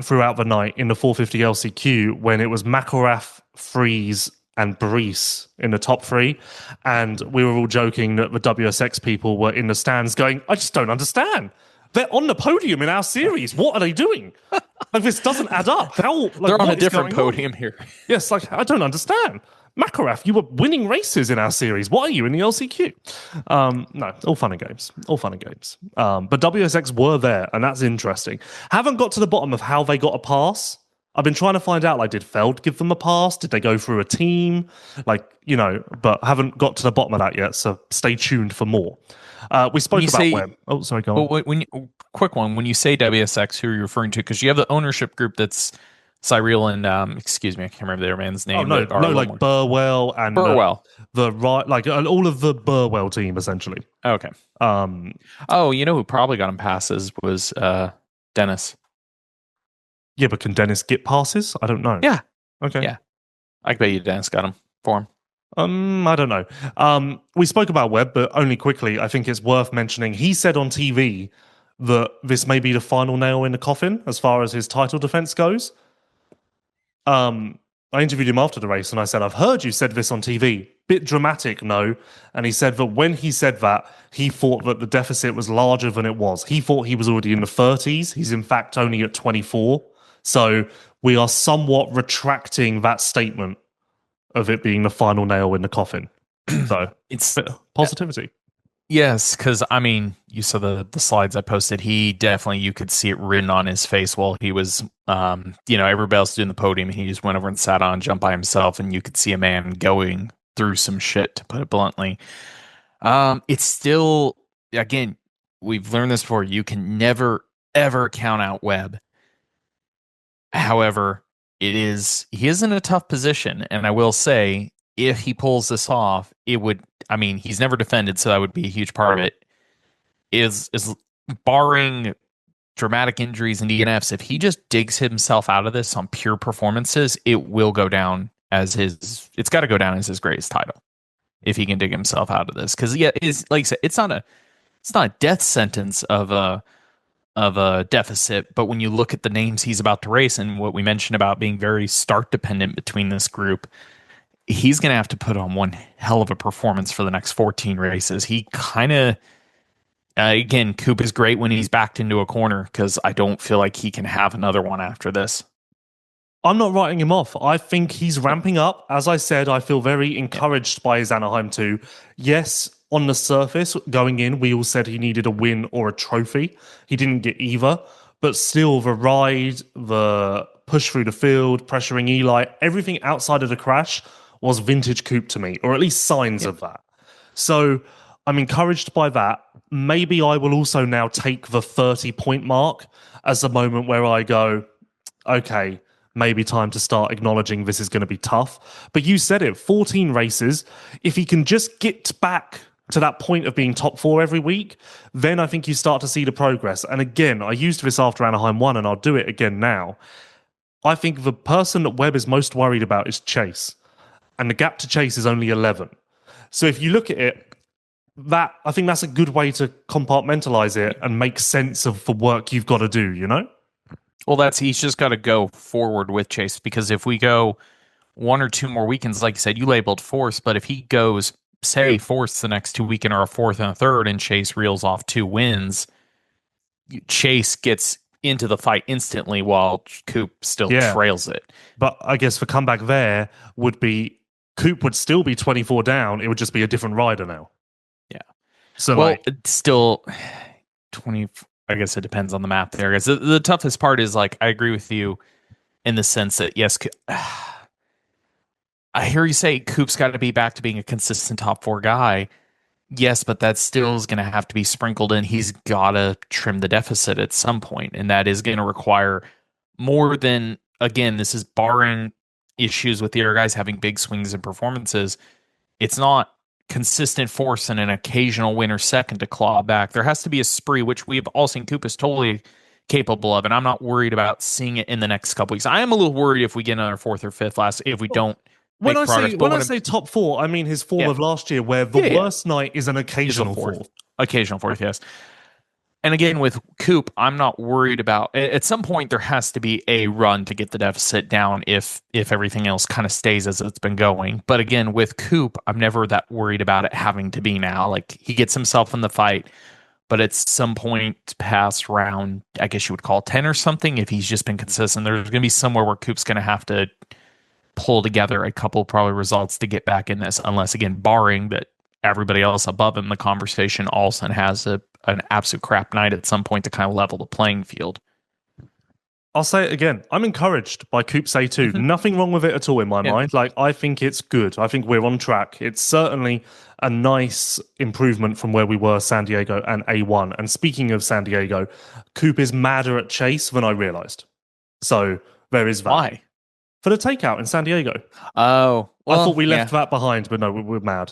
throughout the night in the 450 LCQ when it was McElrath, Freeze, and Brees in the top 3. And we were all joking that the WSX people were in the stands going, I just don't understand. They're on the podium in our series. What are they doing? This doesn't add up. How? They're on a different podium here. Yes, I don't understand. McElrath, you were winning races in our series. Why are you in the LCQ? No, all fun and games. All fun and games. But WSX were there, and that's interesting. Haven't got to the bottom of how they got a pass. I've been trying to find out, did Feld give them a pass? Did they go through a team? But haven't got to the bottom of that yet, so stay tuned for more. We spoke about Webb. Oh, sorry, go on. Quick one. When you say WSX, who are you referring to? Because you have the ownership group that's Cyril and, excuse me, I can't remember their man's name. Burwell and... Burwell. All of the Burwell team, essentially. Okay. Who probably got him passes was Dennis. Yeah, but can Dennis get passes? I don't know. Yeah. Okay. Yeah. I bet you Dennis got him for him. I don't know. We spoke about Webb, but only quickly. I think it's worth mentioning. He said on TV that this may be the final nail in the coffin as far as his title defense goes. I interviewed him after the race and I said, I've heard you said this on TV. Bit dramatic, no? And he said that when he said that, he thought that the deficit was larger than it was. He thought he was already in the 30s. He's in fact only at 24. So we are somewhat retracting that statement of it being the final nail in the coffin. So it's positivity. Yes, because I mean, you saw the slides I posted. He definitely, you could see it written on his face while he was, everybody else doing the podium. He just went over and sat on, jumped by himself, and you could see a man going through some shit, to put it bluntly. It's still, again, we've learned this before. You can never ever count out Webb. However, he is in a tough position, and I will say, if he pulls this off, he's never defended, so that would be a huge part of it. Is barring dramatic injuries and DNFs, if he just digs himself out of this on pure performances, it will go down as it's got to go down as his greatest title if he can dig himself out of this. Because like I said, it's not a death sentence of a deficit, but when you look at the names he's about to race and what we mentioned about being very start dependent between this group, he's going to have to put on one hell of a performance for the next 14 races. He kind of, again, Coop is great when he's backed into a corner, because I don't feel like he can have another one after this. I'm not writing him off. I think he's ramping up. As I said, I feel very encouraged by his Anaheim 2. Yes, on the surface, going in, we all said he needed a win or a trophy. He didn't get either, but still the ride, the push through the field, pressuring Eli, everything outside of the crash was vintage Coop to me, or at least signs of that. So I'm encouraged by that. Maybe I will also now take the 30-point mark as the moment where I go, okay, maybe time to start acknowledging this is going to be tough. But you said it, 14 races. If he can just get back to that point of being top 4 every week, then I think you start to see the progress. And again, I used this after Anaheim 1, and I'll do it again now. I think the person that Webb is most worried about is Chase. And the gap to Chase is only 11. So if you look at it, I think that's a good way to compartmentalize it and make sense of the work you've got to do, you know? Well, he's just got to go forward with Chase, because if we go 1 or 2 more weekends, like you said, you labeled fourth, but if he goes, say, fourth the next 2 weekends, or a fourth and a third, and Chase reels off 2 wins, Chase gets into the fight instantly while Coop still trails it. But I guess the comeback there would be Coop would still be 24 down. It would just be a different rider now. Yeah. So, it's still 20. I guess it depends on the map there. The toughest part is, like, I agree with you in the sense that, yes, I hear you say Coop's got to be back to being a consistent top 4 guy. Yes, but that still is going to have to be sprinkled in. He's got to trim the deficit at some point, and that is going to require more than, again, this is barring issues with the other guys having big swings in performances. It's not consistent force and an occasional winner second to claw back. There has to be a spree, which we've all seen Coop is totally capable of, and I'm not worried about seeing it in the next couple weeks. I am a little worried if we get another 4th or 5th last, if we don't when I say top 4, I mean his form of last year, where the worst night is an occasional 4th. Occasional 4th, yes. And again, with Coop, I'm not worried about, at some point there has to be a run to get the deficit down if everything else kind of stays as it's been going. But again, with Coop, I'm never that worried about it having to be now. Like, he gets himself in the fight, but at some point past round, I guess you would call 10 or something, if he's just been consistent, there's going to be somewhere where Coop's going to have to pull together a couple probably results to get back in this, unless, again, barring that everybody else above him in the conversation also has an absolute crap night at some point to kind of level the playing field. I'll say it again. I'm encouraged by Coop's A2. Nothing wrong with it at all in my mind. Like, I think it's good. I think we're on track. It's certainly a nice improvement from where we were San Diego and A1. And speaking of San Diego, Coop is madder at Chase than I realized. So there is that. Why? For the takeout in San Diego. Oh, well, I thought we left that behind, but no, we're mad.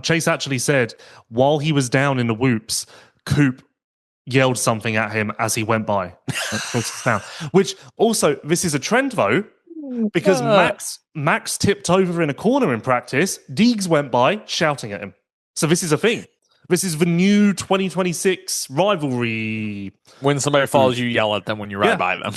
Chase actually said while he was down in the whoops, Coop yelled something at him as he went by. Which also, this is a trend though, because Max tipped over in a corner in practice. Deegs went by shouting at him. So this is a thing. This is the new 2026 rivalry. When somebody follows you, yell at them when you ride by them.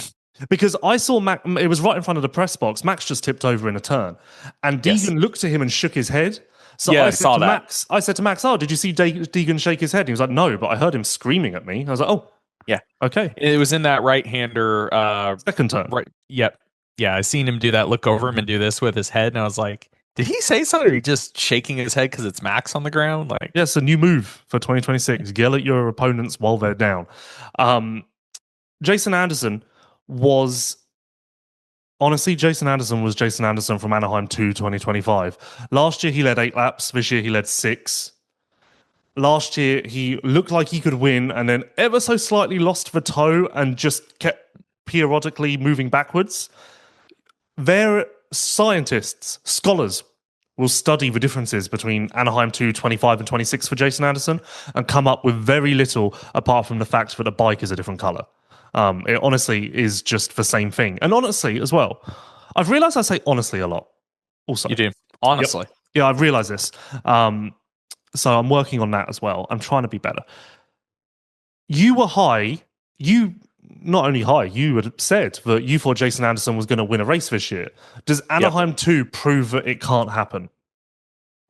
Because I saw Max, it was right in front of the press box. Max just tipped over in a turn. And Deegan looked at him and shook his head. So I said to Max, oh, did you see Deegan shake his head? And he was like, no, but I heard him screaming at me. I was like, oh, Yeah. Okay. It was in that right-hander. Second turn. Right. Yep. Yeah, I seen him do that. Look over him and do this with his head, and I was like, "Did he say something? Or he just shaking his head because it's Max on the ground?" Like, Yes, a new move for 2026. Yell at your opponents while they're down. Jason Anderson was Jason Anderson from Anaheim 2 2025. Last year he led 8 laps. This year he led 6. Last year he looked like he could win and then ever so slightly lost the toe and just kept periodically moving backwards. Their scientists, scholars, will study the differences between Anaheim 2 25 and 26 for Jason Anderson and come up with very little apart from the fact that the bike is a different color. It honestly is just the same thing. And honestly, as well, I've realized I say honestly a lot. Also, you do. Honestly. Yep. Yeah, I've realized this. So I'm working on that as well. I'm trying to be better. You were high. You not only high, you had said that you thought Jason Anderson was going to win a race this year. Does Anaheim 2 prove that it can't happen?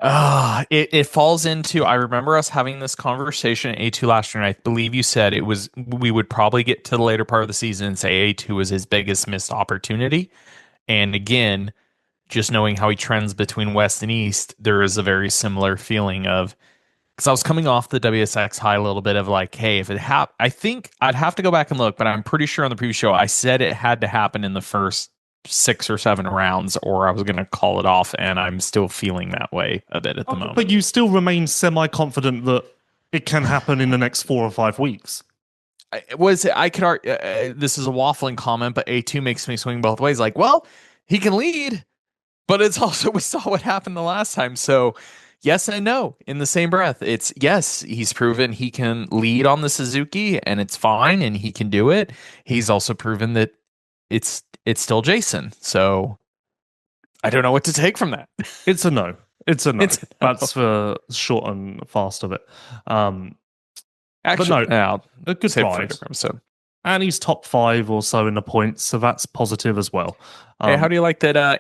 It falls into, I remember us having this conversation at A2 last year, and I believe you said we would probably get to the later part of the season and say A2 was his biggest missed opportunity. And again, just knowing how he trends between West and East, there is a very similar feeling of, because I was coming off the WSX high a little bit of like, hey, if it I think I'd have to go back and look, but I'm pretty sure on the previous show I said it had to happen in the first 6 or 7 rounds or I was going to call it off, and I'm still feling that way a bit at the moment. But you still remain semi-confident that it can happen in the next 4 or 5 weeks. This is a waffling comment, but A2 makes me swing both ways. Like, well, he can lead, but it's also, we saw what happened the last time. So yes and no in the same breath. It's yes, he's proven he can lead on the Suzuki and it's fine and he can do it. He's also proven that it's still Jason. I don't know what to take from that. It's a no. It's a no. That's the short and fast of it. Actually, no, a good ride. So. And he's top 5 or so in the points, so that's positive as well. Hey, how do you like that?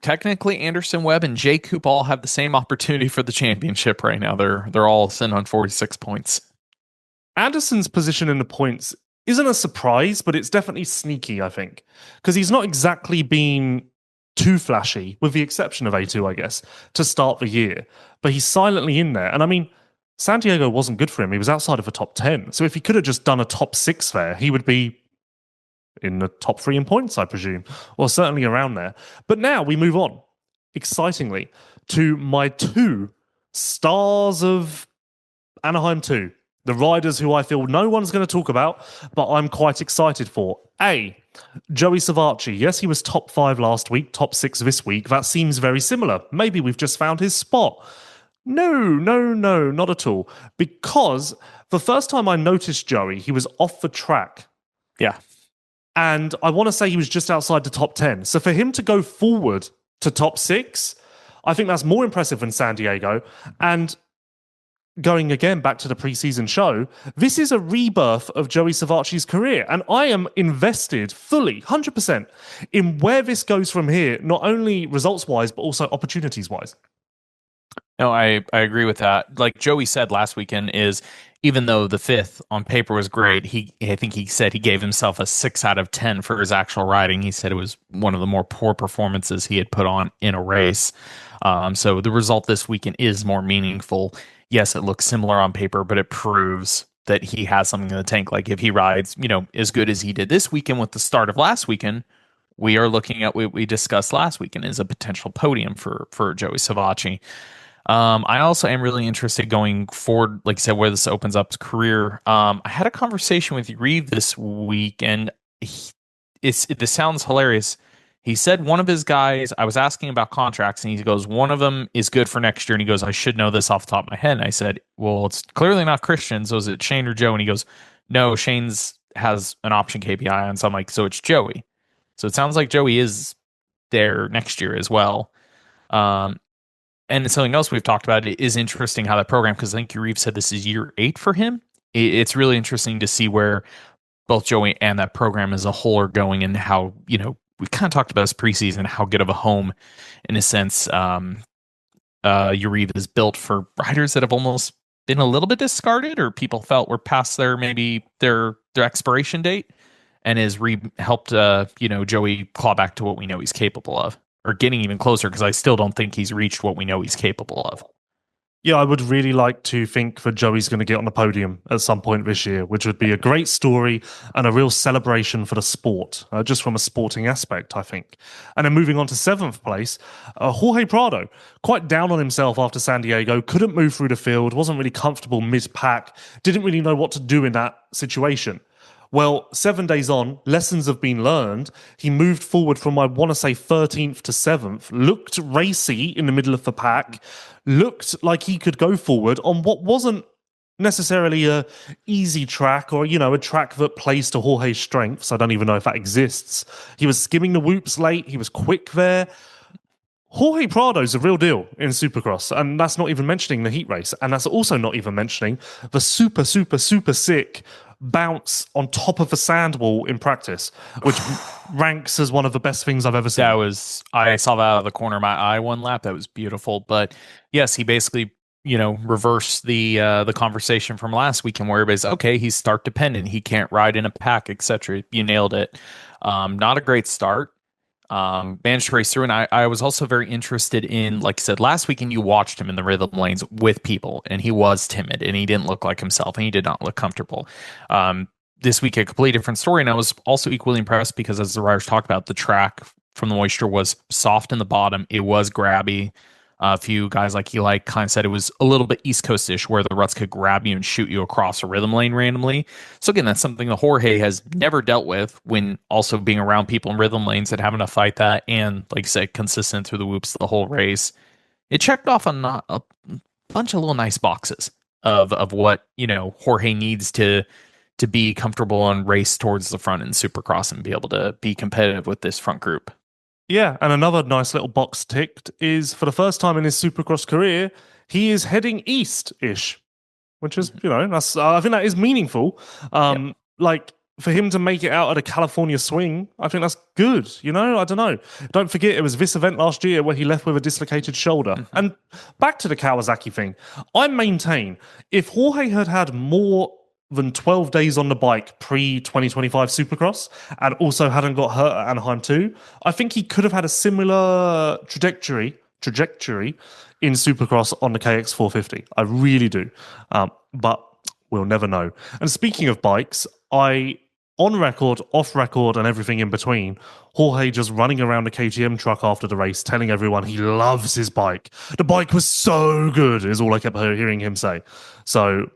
Technically, Anderson, Webb, and J. Coop all have the same opportunity for the championship right now. They're all sitting on 46 points. Anderson's position in the points isn't a surprise, but it's definitely sneaky, I think, because he's not exactly been too flashy, with the exception of A2, I guess, to start the year. But he's silently in there. And I mean, San Diego wasn't good for him. He was outside of the top 10. So if he could have just done a top 6 there, he would be in the top 3 in points, I presume, or certainly around there. But now we move on, excitingly, to my 2 stars of Anaheim 2. The riders who I feel no one's going to talk about, but I'm quite excited for. A, Joey Savatgy. Yes, he was top 5 last week, top 6 this week. That seems very similar. Maybe we've just found his spot. No, not at all. Because the first time I noticed Joey, he was off the track. Yeah. And I want to say he was just outside the top 10. So for him to go forward to top 6, I think that's more impressive than San Diego. And going again back to the preseason show, this is a rebirth of Joey Savatgy's career. And I am invested fully, 100%, in where this goes from here, not only results-wise, but also opportunities-wise. No, I agree with that. Like Joey said last weekend, is even though the 5th on paper was great, I think he said he gave himself a 6 out of 10 for his actual riding. He said it was one of the more poor performances he had put on in a race. So the result this weekend is more meaningful. Yes, it looks similar on paper, but it proves that he has something in the tank. Like if he rides, as good as he did this weekend with the start of last weekend, we are looking at what we discussed last weekend as a potential podium for Joey Savatgy. I also am really interested going forward, like you said, where this opens up his career. I had a conversation with Reeve this week, and this sounds hilarious. He said one of his guys, I was asking about contracts, and he goes, one of them is good for next year. And he goes, I should know this off the top of my head. And I said, well, it's clearly not Christian. So is it Shane or Joe? And he goes, no, Shane's has an option KPI on. So I'm like, so it's Joey. So it sounds like Joey is there next year as well. And something else we've talked about, it is interesting how that program, because I think Reeve said this is year 8 for him. It's really interesting to see where both Joey and that program as a whole are going, and how, we kind of talked about this preseason, how good of a home, in a sense, Reeve is built for riders that have almost been a little bit discarded, or people felt were past their expiration date, and has helped Joey claw back to what we know he's capable of, or getting even closer, because I still don't think he's reached what we know he's capable of. Yeah, I would really like to think that Joey's going to get on the podium at some point this year, which would be a great story and a real celebration for the sport, just from a sporting aspect, I think. And then moving on to 7th place, Jorge Prado, quite down on himself after San Diego, couldn't move through the field, wasn't really comfortable mid-pack, didn't really know what to do in that situation. Well, 7 days on, lessons have been learned. He moved forward from, I want to say, 13th to 7th, looked racy in the middle of the pack, looked like he could go forward on what wasn't necessarily a easy track, or, a track that plays to Jorge's strengths. I don't even know if that exists. He was skimming the whoops late. He was quick there. Jorge Prado's a real deal in Supercross, and that's not even mentioning the heat race, and that's also not even mentioning the super, super, super sick bounce on top of a sand wall in practice, which ranks as one of the best things I've ever seen. I saw that out of the corner of my eye one lap. That was beautiful. But yes, he basically, reversed the conversation from last weekend, where everybody's okay, he's start dependent, he can't ride in a pack, etc. You nailed it. Not a great start. Managed to race through, and I was also very interested in, like you said, last weekend you watched him in the rhythm lanes with people, and he was timid, and he didn't look like himself, and he did not look comfortable. This week, a completely different story, and I was also equally impressed because, as the riders talked about, the track from the moisture was soft in the bottom. It was grabby. A few guys like Eli kind of said it was a little bit East Coast-ish, where the ruts could grab you and shoot you across a rhythm lane randomly. So again, that's something that Jorge has never dealt with, when also being around people in rhythm lanes and having to fight that, and like I said, consistent through the whoops the whole race. It checked off on a bunch of little nice boxes of what Jorge needs to be comfortable and race towards the front in Supercross and be able to be competitive with this front group. Yeah, and another nice little box ticked is, for the first time in his Supercross career, he is heading east-ish, which is, that's I think that is meaningful. Like, for him to make it out at a California swing, I think that's good, I don't know. Don't forget, it was this event last year where he left with a dislocated shoulder. Mm-hmm. And back to the Kawasaki thing, I maintain, if Jorge had had more than 12 days on the bike pre-2025 Supercross and also hadn't got hurt at Anaheim too, I think he could have had a similar trajectory in Supercross on the KX450. I really do. But we'll never know. And speaking of bikes, on record, off record, and everything in between, Jorge just running around the KTM truck after the race, telling everyone he loves his bike. The bike was so good, is all I kept hearing him say. So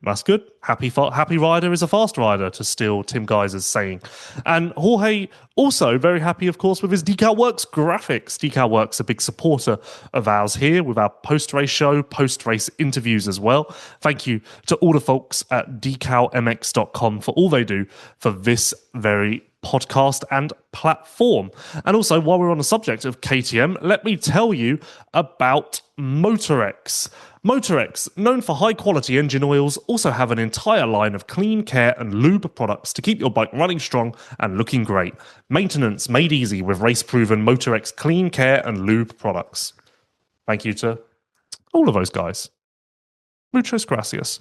that's good. Happy rider is a fast rider, to steal Tim Geiser's saying. And Jorge also very happy, of course, with his Decal Works graphics. Decal Works, a big supporter of ours here with our post-race show, post-race interviews as well. Thank you to all the folks at decalmx.com for all they do for this very podcast and platform. And also, while we're on the subject of KTM, let me tell you about Motorex. Motorex, known for high-quality engine oils, also have an entire line of clean care and lube products to keep your bike running strong and looking great. Maintenance made easy with race-proven Motorex clean care and lube products. Thank you to all of those guys. Muchas gracias.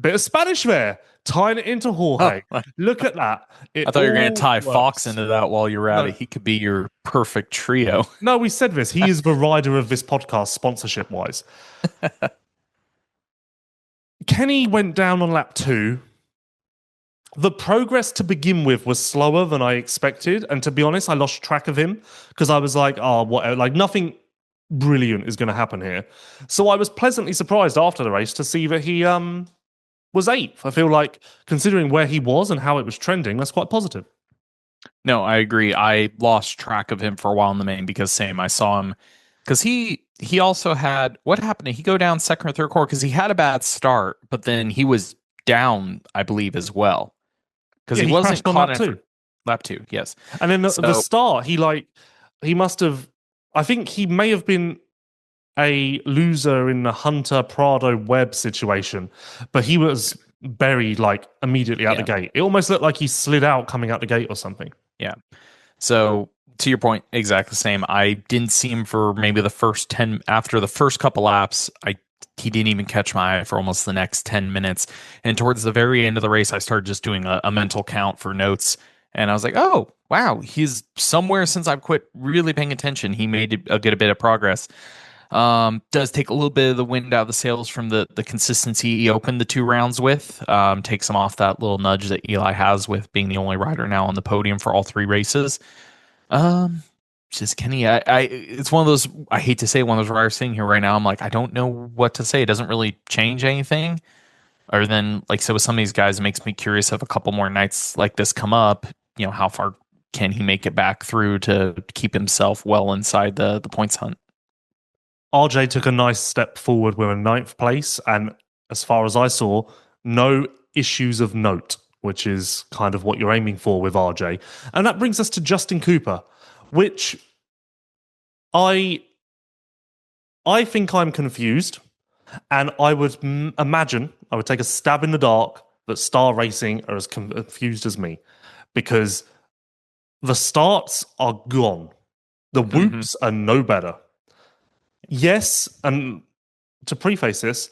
Bit of Spanish there. Tying it into Jorge. Oh, look at that. I thought you were going to tie Fox into that while you're at it. He could be your perfect trio. No, we said this. He is the rider of this podcast, sponsorship-wise. Kenny went down on lap 2. The progress to begin with was slower than I expected. And to be honest, I lost track of him because I was like, nothing brilliant is going to happen here. So I was pleasantly surprised after the race to see that he was 8th. I feel like, considering where he was and how it was trending, that's quite positive. No, I agree. I lost track of him for a while in the main because I saw him because he also had, what happened? Did he go down second or third quarter? Because he had a bad start, but then he was down, I believe, as well. Because he wasn't caught on lap 2. Yes. And then the start, he must have, I think he may have been a loser in the Hunter Prado Webb situation, but he was buried immediately out the gate. It almost looked like he slid out coming out the gate or something. Yeah. So to your point, exactly the same. I didn't see him for maybe the first 10 after the first couple laps. I he didn't even catch my eye for almost the next 10 minutes. And towards the very end of the race, I started just doing a mental count for notes. And I was like, oh, wow, he's somewhere since I've quit really paying attention. He made a good bit of progress. Does take a little bit of the wind out of the sails from the consistency he opened the 2 rounds with. Takes him off that little nudge that Eli has with being the only rider now on the podium for all 3 races. Just Kenny, it's one of those, I hate to say, one of those riders sitting here right now. I'm like, I don't know what to say. It doesn't really change anything. Other than, like, so with some of these guys, it makes me curious if a couple more nights like this come up, how far can he make it back through to keep himself well inside the points hunt? RJ took a nice step forward with a 9th place, and as far as I saw, no issues of note, which is kind of what you're aiming for with RJ. And that brings us to Justin Cooper, which I think I'm confused, and I would imagine, I would take a stab in the dark that Star Racing are as confused as me, because the starts are gone. The whoops are no better. Yes, and to preface this,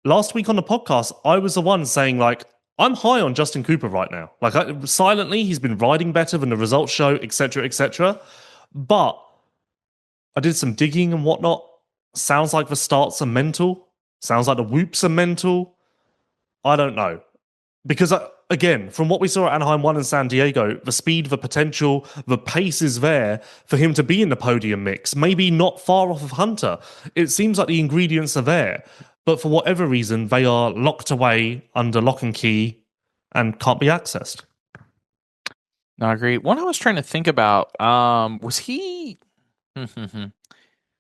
last week on the podcast, I was the one saying, like, I'm high on Justin Cooper right now. Like, silently, he's been riding better than the results show, etc., etc. But I did some digging and whatnot. Sounds like the starts are mental. Sounds like the whoops are mental. I don't know. Because, again, from what we saw at Anaheim 1 and San Diego, the speed, the potential, the pace is there for him to be in the podium mix. Maybe not far off of Hunter. It seems like the ingredients are there. But for whatever reason, they are locked away under lock and key and can't be accessed. No, I agree. One I was trying to think about, was he...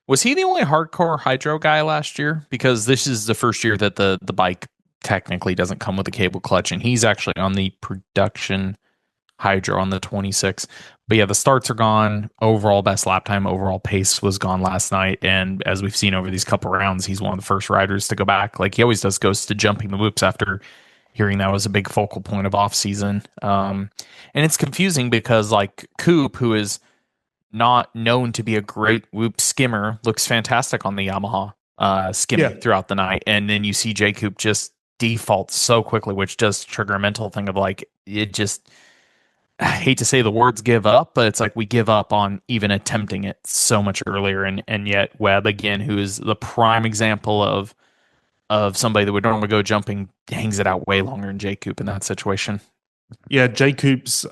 Was he the only hardcore hydro guy last year? Because this is the first year that the bike technically doesn't come with a cable clutch, and he's actually on the production hydro on the 26. But yeah, the starts are gone. Overall best lap time, overall pace was gone last night. And as we've seen over these couple rounds, he's one of the first riders to go back. Like he always does, goes to jumping the whoops after hearing that was a big focal point of offseason. And it's confusing because like Coop, who is not known to be a great whoop skimmer, looks fantastic on the Yamaha skimming throughout the night. And then you see J Coop just default so quickly, which does trigger a mental thing of like, it just, I hate to say the words give up, but it's like we give up on even attempting it so much earlier. And yet Webb, again, who is the prime example of somebody that would normally go jumping, hangs it out way longer than J Coop in that situation. Yeah, J Coop's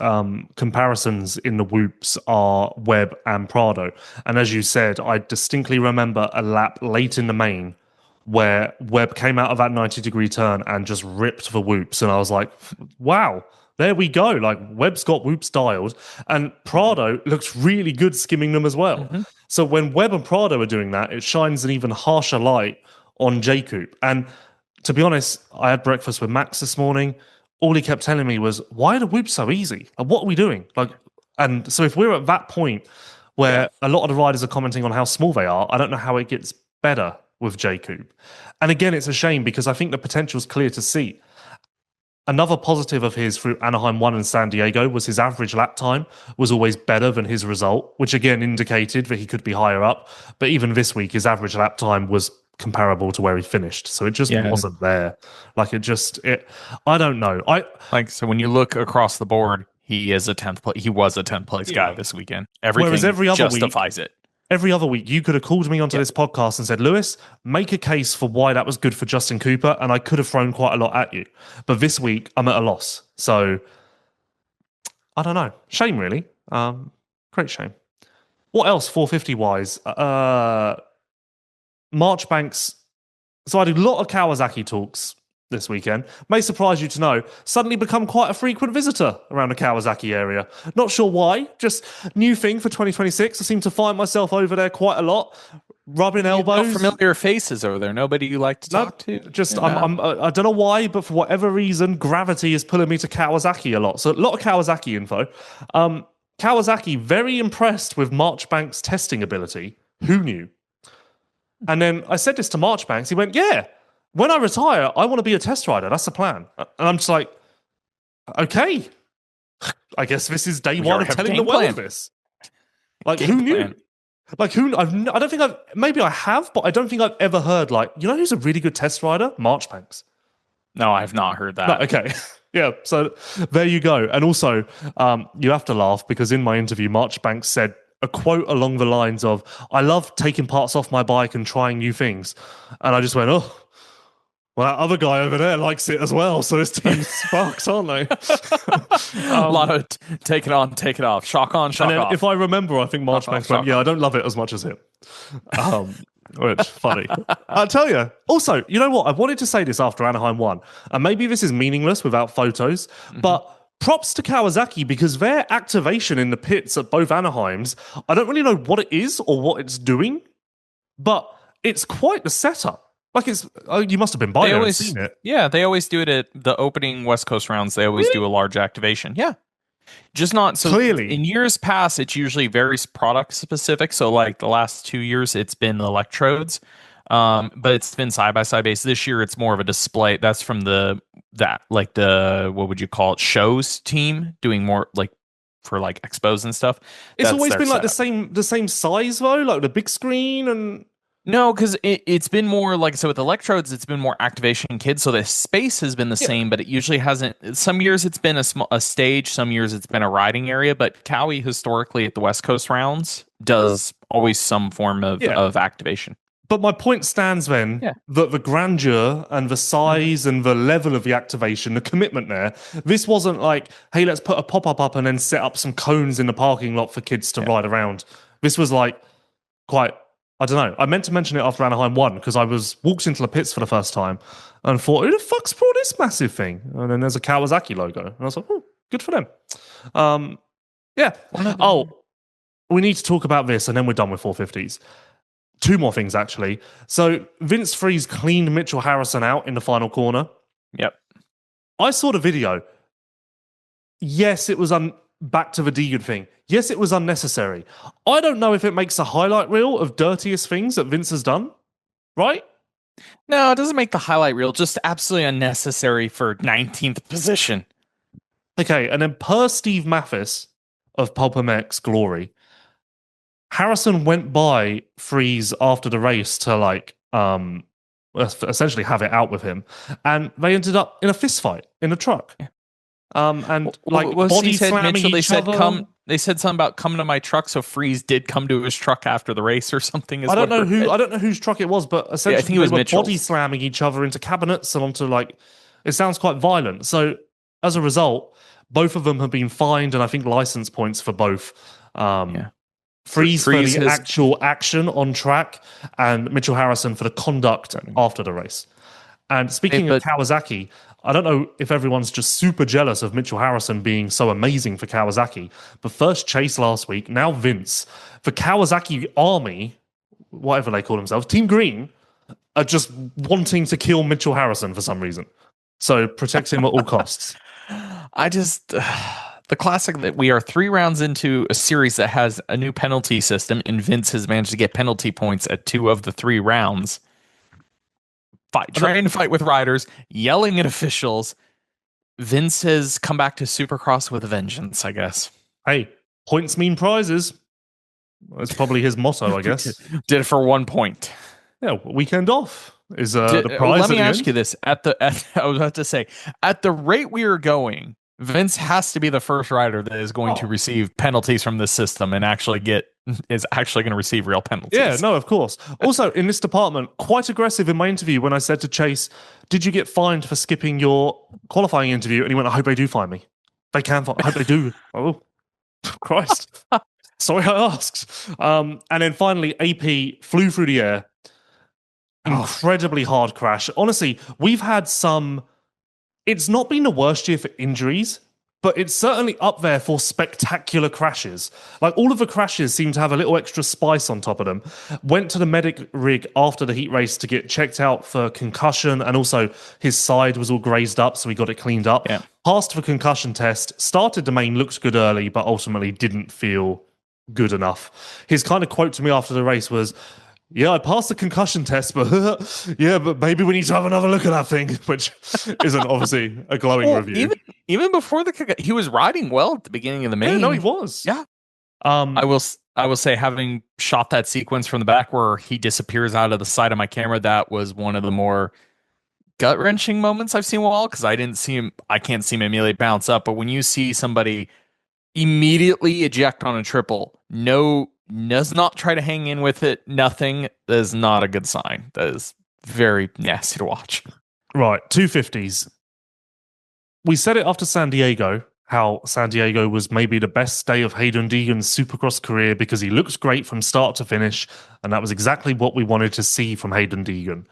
comparisons in the whoops are Webb and Prado. And as you said, I distinctly remember a lap late in the main where Webb came out of that 90-degree turn and just ripped the whoops. And I was like, wow, there we go. Like, Webb's got whoops dialed. And Prado looks really good skimming them as well. Mm-hmm. So when Webb and Prado are doing that, it shines an even harsher light on J Coop. And to be honest, I had breakfast with Max this morning. All he kept telling me was, why are the whoops so easy? Like, what are we doing? Like, and so if we're at that point where a lot of the riders are commenting on how small they are, I don't know how it gets better with J Coop. And again, it's a shame because I think the potential is clear to see. Another positive of his through Anaheim 1 and San Diego was his average lap time was always better than his result, which again indicated that he could be higher up. But even this week, his average lap time was comparable to where he finished. So it just wasn't there. Like I don't know. So when you look across the board, he is a 10th place. He was a 10th place guy this weekend. Whereas every other justifies it. Every other week, you could have called me onto this podcast and said, Lewis, make a case for why that was good for Justin Cooper, and I could have thrown quite a lot at you. But this week, I'm at a loss. So, I don't know. Shame, really. Great shame. What else, 450-wise? Marchbanks. So I did a lot of Kawasaki talks this weekend. May surprise you to know, suddenly become quite a frequent visitor around the Kawasaki area. Not sure why, just new thing for 2026. I seem to find myself over there quite a lot, rubbing elbows. Familiar faces over there. Nobody you like to talk to. Just I don't know why, but for whatever reason, gravity is pulling me to Kawasaki a lot. So a lot of Kawasaki info. Kawasaki very impressed with Marchbanks' testing ability. Who knew? And then I said this to Marchbanks. He went, yeah, when I retire, I want to be a test rider. That's the plan. And I'm just like, okay. I guess this is day one of telling the world this. Like, who knew? Like I don't think maybe I have, but I don't think I've ever heard like, you know who's a really good test rider? Marchbanks. No, I've not heard that. No, okay. Yeah, so there you go. And also, you have to laugh because in my interview, Marchbanks said a quote along the lines of, I love taking parts off my bike and trying new things. And I just went, oh, well, that other guy over there likes it as well. So this team's fucked, aren't they? A lot of take it on, take it off. Shock on, shock off. If I remember, I think Marchbanks went, yeah, I don't love it as much as him. Which, funny. I'll tell you. Also, you know what? I wanted to say this after Anaheim won. And maybe this is meaningless without photos, but props to Kawasaki because their activation in the pits at both Anaheims, I don't really know what it is or what it's doing, but it's quite the setup. Like you must have been by there and seen it. Yeah, they always do it at the opening West Coast rounds. They always do a large activation. Yeah. Just not so clearly. In years past, it's usually very product specific. So like the last 2 years, it's been electrodes, but it's been side by side base. This year, it's more of a display. That's from the what would you call it? Shows team doing more like for like expos and stuff. It's always been like the same size though, like the big screen and. No, because it's been more like, so with electrodes, it's been more activation kids. So the space has been the same, but it usually hasn't. Some years it's been a stage, some years it's been a riding area. But Cowie historically at the West Coast rounds does always some form of activation. But my point stands then that the grandeur and the size and the level of the activation, the commitment there, this wasn't like, hey, let's put a pop-up up and then set up some cones in the parking lot for kids to ride around. This was like quite... I don't know. I meant to mention it after Anaheim won because I walked into the pits for the first time and thought, who the fuck's brought this massive thing? And then there's a Kawasaki logo. And I was like, oh, good for them. Yeah. Oh, we need to talk about this and then we're done with 450s. Two more things, actually. So Vince Freeze cleaned Mitchell Harrison out in the final corner. Yep. I saw the video. Yes, it was back to the Deegan thing. Yes, it was unnecessary. I don't know if it makes a highlight reel of dirtiest things that Vince has done, right? No, it doesn't make the highlight reel. Just absolutely unnecessary for 19th position. Okay, and then per Steve Mathis of Pulp MX Glory, Harrison went by Freeze after the race to like essentially have it out with him, and they ended up in a fist fight in a truck. And like body slamming each other. They said something about come to my truck, so Freeze did come to his truck after the race or something. I don't know whose truck it was, but essentially I think it was they were Mitchell's. body slamming each other into cabinets and onto like it sounds quite violent. So as a result, both of them have been fined, and I think license points for both. Freeze for the actual action on track, and Mitchell Harrison for the conduct after the race. And speaking of Kawasaki, I don't know if everyone's just super jealous of Mitchell Harrison being so amazing for Kawasaki, but first Chase last week, now Vince. The Kawasaki Army, whatever they call themselves, Team Green, are just wanting to kill Mitchell Harrison for some reason. So protect him at all costs. The classic that we are 3 rounds into a series that has a new penalty system, and Vince has managed to get penalty points at 2 of the 3 rounds. Trying to fight with riders, yelling at officials. Vince has come back to Supercross with a vengeance, I guess. Hey, points mean prizes. That's probably his motto, I guess. Did it for 1 point. Yeah, weekend off is the prize. Let me ask you this: I was about to say, at the rate we are going, Vince has to be the first rider that is going to receive penalties from this system and is actually going to receive real penalties. Yeah, no, of course. Also, in this department, quite aggressive in my interview when I said to Chase, did you get fined for skipping your qualifying interview? And he went, I hope they do fine me. They can fine. I hope they do. Oh, Christ. Sorry I asked. And then finally, AP flew through the air. Incredibly hard crash. Honestly, we've had some... It's not been the worst year for injuries, but it's certainly up there for spectacular crashes. Like, all of the crashes seem to have a little extra spice on top of them. Went to the medic rig after the heat race to get checked out for concussion, and also his side was all grazed up, so we got it cleaned up. Yeah. Passed the concussion test, started the main, looked good early, but ultimately didn't feel good enough. His kind of quote to me after the race was, yeah, I passed the concussion test, but but maybe we need to have another look at that thing, which isn't obviously a glowing review. Even before he was riding well at the beginning of the main. Yeah, no, he was. Yeah. I will I will say, having shot that sequence from the back where he disappears out of the side of my camera, that was one of the more gut wrenching moments I've seen in a while, because I can't see him immediately bounce up. But when you see somebody immediately eject on a triple, does not try to hang in with it, nothing, that is not a good sign. That is very nasty to watch. Right, 250s. We said it after San Diego, how San Diego was maybe the best day of Hayden Deegan's Supercross career because he looks great from start to finish, and that was exactly what we wanted to see from Hayden Deegan.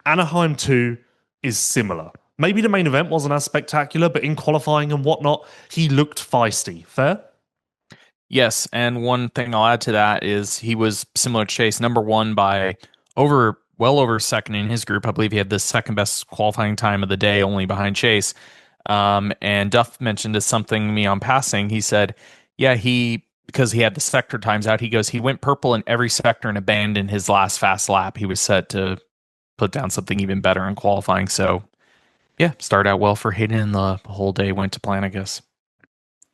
Anaheim 2 is similar. Maybe the main event wasn't as spectacular, but in qualifying and whatnot, he looked feisty. Fair? Yes, and one thing I'll add to that is he was similar to Chase, number one by well over second in his group. I believe he had the second best qualifying time of the day, only behind Chase. And Duff mentioned this something to me on passing. He said, yeah, because he had the sector times out, he went purple in every sector and abandoned his last fast lap. He was set to put down something even better in qualifying. So yeah, started out well for Hayden, and the whole day went to plan, I guess.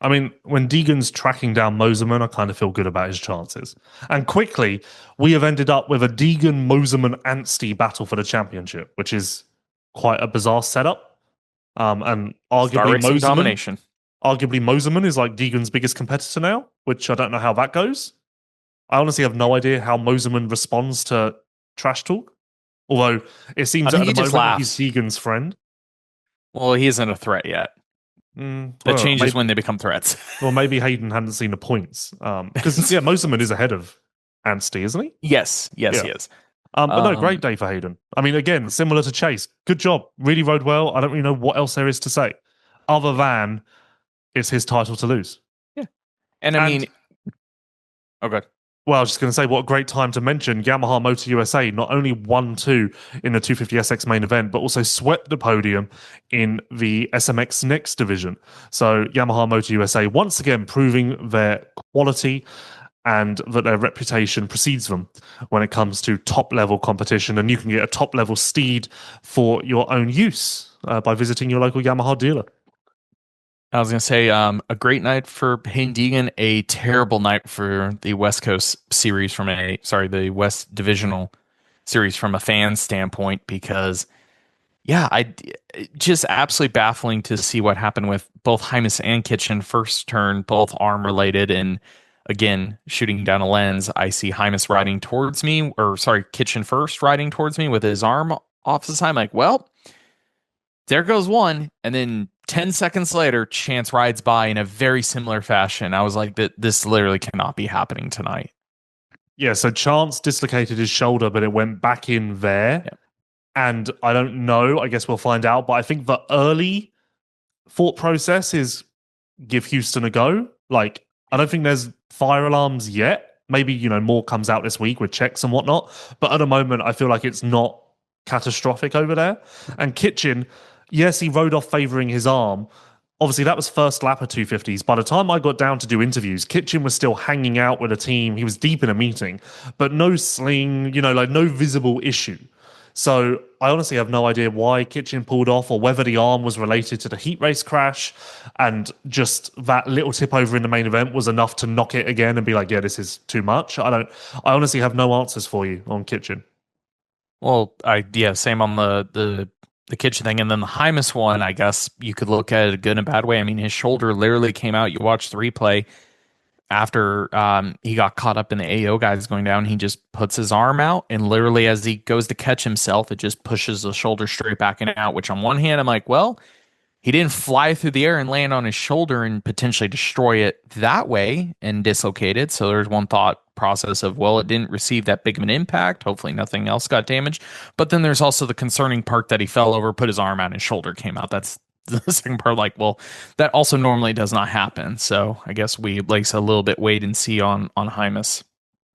I mean, when Deegan's tracking down Moserman, I kind of feel good about his chances. And quickly, we have ended up with a Deegan-Moserman-Anstie battle for the championship, which is quite a bizarre setup. And arguably Moserman is like Deegan's biggest competitor now, which I don't know how that goes. I honestly have no idea how Moserman responds to trash talk. Although it seems at the moment he's Deegan's friend. Well, he isn't a threat yet. That changes when they become threats. Well, maybe Hayden hadn't seen the points. Because, Moserman is ahead of Anstie, isn't he? Yes, he is. But no, great day for Hayden. I mean, again, similar to Chase. Good job. Really rode well. I don't really know what else there is to say. Other than it's his title to lose. Yeah. And I mean... Oh, good. Well, I was just going to say, what a great time to mention Yamaha Motor USA not only won 2 in the 250SX main event, but also swept the podium in the SMX Next division. So Yamaha Motor USA once again proving their quality and that their reputation precedes them when it comes to top-level competition. And you can get a top-level steed for your own use by visiting your local Yamaha dealer. I was going to say, a great night for Hayden Deegan, a terrible night for the West Coast series the West Divisional series from a fan standpoint, because, just absolutely baffling to see what happened with both Hymas and Kitchen. First turn, both arm related, and again, shooting down a lens, I see Hymas riding towards me, Kitchen first riding towards me with his arm off the side. I'm like, well, there goes one, and then 10 seconds later, Chance rides by in a very similar fashion. I was like, this literally cannot be happening tonight. Yeah, so Chance dislocated his shoulder, but it went back in there. Yeah. And I don't know, I guess we'll find out. But I think the early thought process is give Houston a go. Like, I don't think there's fire alarms yet. Maybe, more comes out this week with checks and whatnot. But at the moment, I feel like it's not catastrophic over there. And Kitchen... yes, he rode off favouring his arm. Obviously, that was first lap of 250s. By the time I got down to do interviews, Kitchen was still hanging out with a team. He was deep in a meeting, but no sling, no visible issue. So I honestly have no idea why Kitchen pulled off or whether the arm was related to the heat race crash, and just that little tip over in the main event was enough to knock it again and be like, yeah, this is too much. I honestly have no answers for you on Kitchen. Well, same on the Kitchen thing. And then the Hymas one, I guess you could look at it a good and bad way. I mean, his shoulder literally came out. You watch the replay after he got caught up in the AO guys going down. He just puts his arm out, and literally as he goes to catch himself, it just pushes the shoulder straight back and out, which on one hand, I'm like, well, he didn't fly through the air and land on his shoulder and potentially destroy it that way and dislocate it. So there's one thought process of, well, it didn't receive that big of an impact. Hopefully nothing else got damaged. But then there's also the concerning part that he fell over, put his arm out, and his shoulder came out. That's the second part. Like, well, that also normally does not happen. So I guess we like a little bit wait and see on Hymas.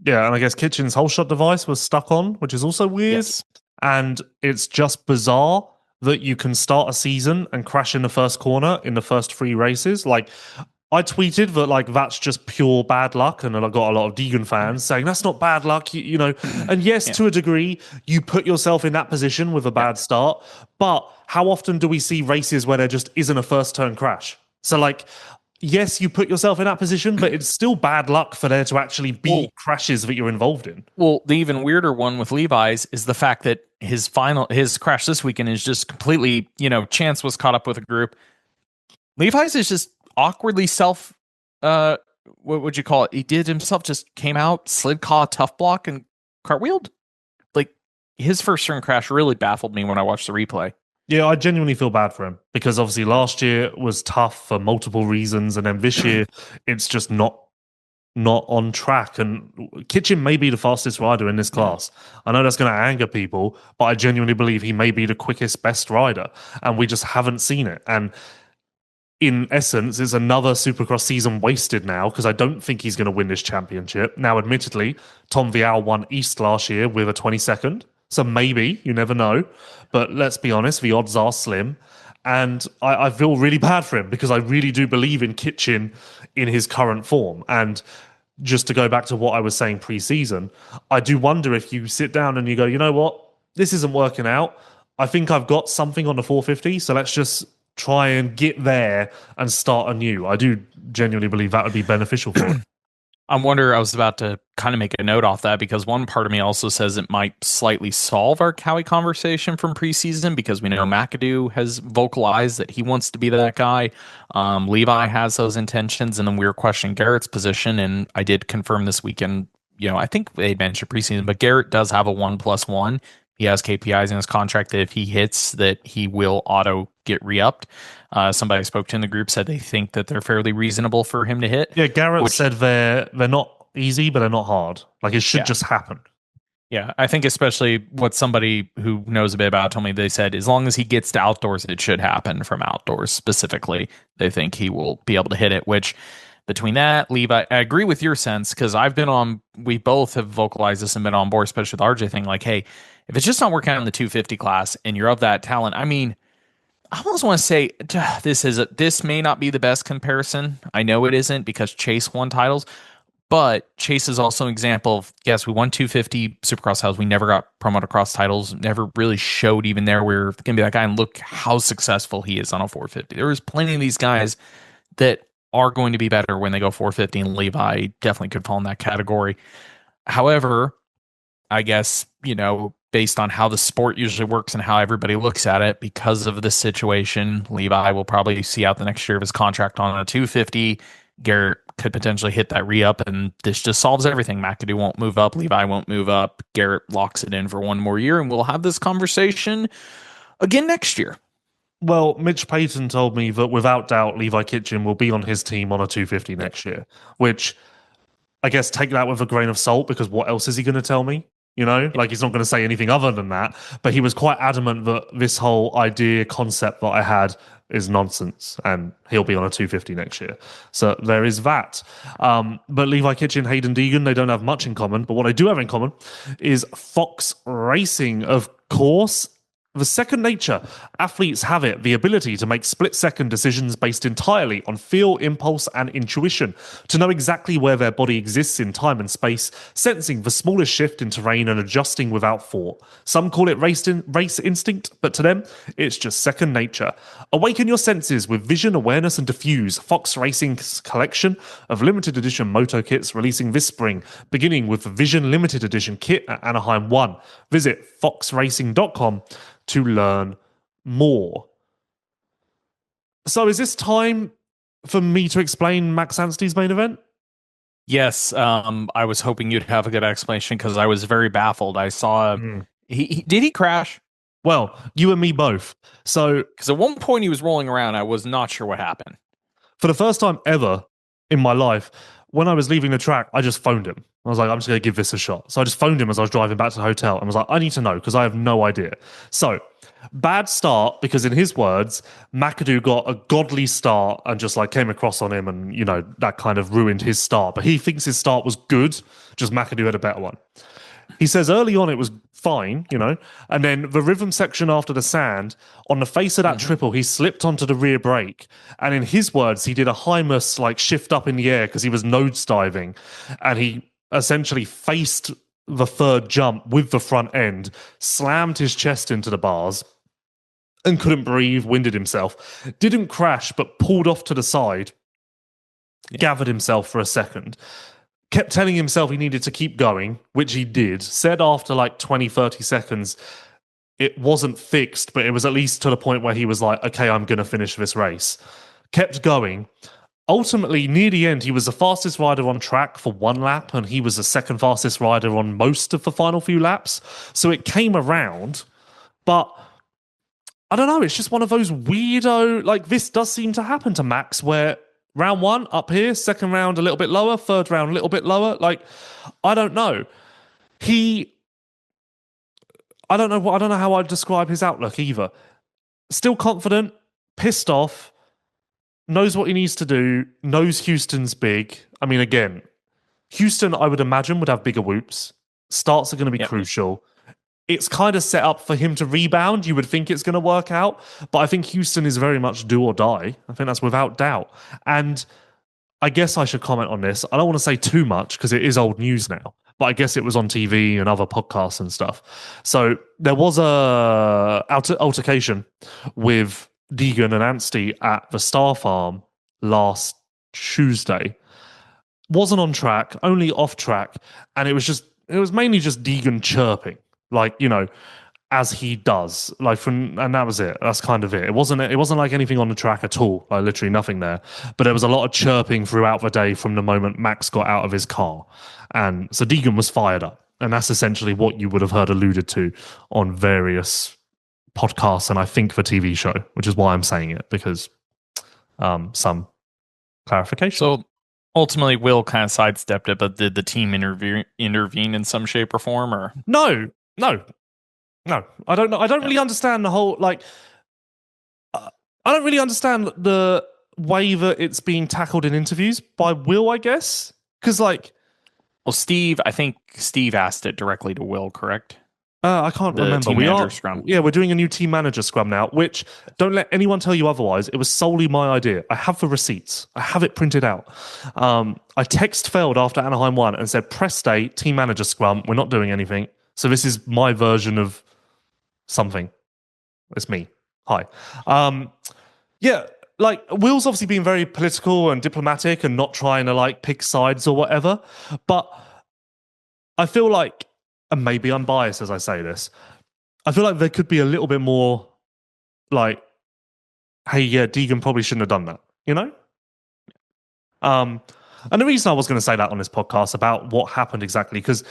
Yeah, and I guess Kitchen's whole shot device was stuck on, which is also weird. Yes. And it's just bizarre that you can start a season and crash in the first corner in the first 3 races. Like, I tweeted that, that's just pure bad luck, and then I got a lot of Deegan fans saying that's not bad luck, And yes, to a degree, you put yourself in that position with a bad start, but how often do we see races where there just isn't a first turn crash? So, yes, you put yourself in that position, but it's still bad luck for there to actually be crashes that you're involved in. Well, the even weirder one with Levi's is the fact that his crash this weekend is just completely, chance was caught up with a group. Levi's is just awkwardly what would you call it? He did himself, just came out, slid, caught a tough block, and cartwheeled. Like, his first turn crash really baffled me when I watched the replay. Yeah, I genuinely feel bad for him because obviously last year was tough for multiple reasons, and then this year it's just not on track. And Kitchen may be the fastest rider in this class. I know that's going to anger people, but I genuinely believe he may be the quickest, best rider, and we just haven't seen it. And in essence, it's another Supercross season wasted now because I don't think he's going to win this championship. Now, admittedly, Tom Vial won East last year with a 22nd. So maybe, you never know. But let's be honest, the odds are slim. And I feel really bad for him because I really do believe in Kitchen in his current form. And just to go back to what I was saying pre-season, I do wonder if you sit down and you go, you know what, this isn't working out. I think I've got something on the 450, so let's just try and get there and start anew. I do genuinely believe that would be beneficial for him. I was about to kind of make a note off that because one part of me also says it might slightly solve our Cowie conversation from preseason because we know McAdoo has vocalized that he wants to be that guy. Levi has those intentions, and then we were questioning Garrett's position, and I did confirm this weekend, I think they mentioned preseason, but Garrett does have a 1+1. He has KPIs in his contract that if he hits, that he will auto get re-upped. Somebody I spoke to in the group said they think that they're fairly reasonable for him to hit. Yeah, Garrett said they're not easy, but they're not hard. Like, it should just happen. Yeah, I think especially what somebody who knows a bit about told me, they said as long as he gets to outdoors, it should happen from outdoors specifically. They think he will be able to hit it, which between that, Levi, I agree with your sense because we both have vocalized this and been on board, especially with the RJ thing. Like, hey, if it's just not working out in the 250 class and you're of that talent, I mean, I almost want to say this may not be the best comparison. I know it isn't because Chase won titles, but Chase is also an example of, yes, we won 250 Supercross titles. We never got Pro Motocross titles, never really showed even there. We're going to be that guy, and look how successful he is on a 450. There was plenty of these guys that are going to be better when they go 450, and Levi definitely could fall in that category. However, I guess, based on how the sport usually works and how everybody looks at it, because of this situation, Levi will probably see out the next year of his contract on a 250. Garrett could potentially hit that re-up, and this just solves everything. McAdoo won't move up. Levi won't move up. Garrett locks it in for one more year, and we'll have this conversation again next year. Well, Mitch Payton told me that without doubt, Levi Kitchen will be on his team on a 250 next year, which I guess take that with a grain of salt because what else is he going to tell me? Like, he's not going to say anything other than that. But he was quite adamant that this whole concept that I had is nonsense, and he'll be on a 250 next year. So there is that. But Levi Kitchen, Hayden Deegan, they don't have much in common. But what they do have in common is Fox Racing, of course. The second nature, athletes have it, the ability to make split-second decisions based entirely on feel, impulse, and intuition, to know exactly where their body exists in time and space, sensing the smallest shift in terrain and adjusting without thought. Some call it race instinct, but to them, it's just second nature. Awaken your senses with vision, awareness, and diffuse. Fox Racing's collection of limited edition moto kits releasing this spring, beginning with the Vision Limited Edition kit at Anaheim 1. Visit foxracing.com to learn more. So is this time for me to explain Max Anstie's main event? Yes, I was hoping you'd have a good explanation because I was very baffled. I saw did he crash? Well, you and me both. So, because at one point he was rolling around, I was not sure what happened. For the first time ever in my life, when I was leaving the track, I just phoned him. I was like, I'm just going to give this a shot. So I just phoned him as I was driving back to the hotel and was like, I need to know because I have no idea. So, bad start because in his words, McAdoo got a godly start and just came across on him and, that kind of ruined his start. But he thinks his start was good, just McAdoo had a better one. He says early on it was fine, and then the rhythm section after the sand, on the face of that triple, he slipped onto the rear brake. And in his words, he did a Hymus shift up in the air because he was nose diving. And he essentially faced the third jump with the front end, slammed his chest into the bars and couldn't breathe, winded himself. Didn't crash, but pulled off to the side gathered himself for a second, kept telling himself he needed to keep going, which he did, said after like 20, 30 seconds, it wasn't fixed, but it was at least to the point where he was like, okay, I'm going to finish this race. Kept going. Ultimately, near the end, he was the fastest rider on track for one lap, and he was the second fastest rider on most of the final few laps. So it came around, but I don't know, it's just one of those weirdo, like this does seem to happen to Max, where round one up here, second round a little bit lower, third round a little bit lower. Like, I don't know. I don't know how I'd describe his outlook either. Still confident, pissed off, knows what he needs to do, knows Houston's big. I mean, again, Houston, I would imagine, would have bigger whoops. Starts are going to be crucial. It's kind of set up for him to rebound. You would think it's going to work out, but I think Houston is very much do or die. I think that's without doubt. And I guess I should comment on this. I don't want to say too much because it is old news now, but I guess it was on TV and other podcasts and stuff. So there was a altercation with Deegan and Anstie at the Star Farm last Tuesday. Wasn't on track, only off track, and it was mainly just Deegan chirping, like, you know, as he does, like, and that was it. That's kind of it. It wasn't like anything on the track at all, like literally nothing there. But there was a lot of chirping throughout the day from the moment Max got out of his car, and so Deegan was fired up, and that's essentially what you would have heard alluded to on various podcasts and I think the TV show, which is why I'm saying it, because some clarification. So ultimately, Will kind of sidestepped it, but did the team intervene in some shape or form? Or no, I don't know. I don't really understand the whole, like, I don't really understand the way that it's being tackled in interviews by Will, I guess, because like, well, I think Steve asked it directly to Will, correct? I can't remember. Scrum. Yeah, we're doing a new team manager scrum now, which, don't let anyone tell you otherwise, it was solely my idea. I have the receipts. I have it printed out. I text failed after Anaheim 1 and said, press stay, team manager scrum. We're not doing anything. So this is my version of something. It's me. Hi. Yeah, like, Will's obviously been very political and diplomatic and not trying to, like, pick sides or whatever. But I feel like, and maybe I'm biased as I say this, I feel like there could be a little bit more like, hey, yeah, Deegan probably shouldn't have done that, you know? And the reason I was going to say that on this podcast about what happened exactly, because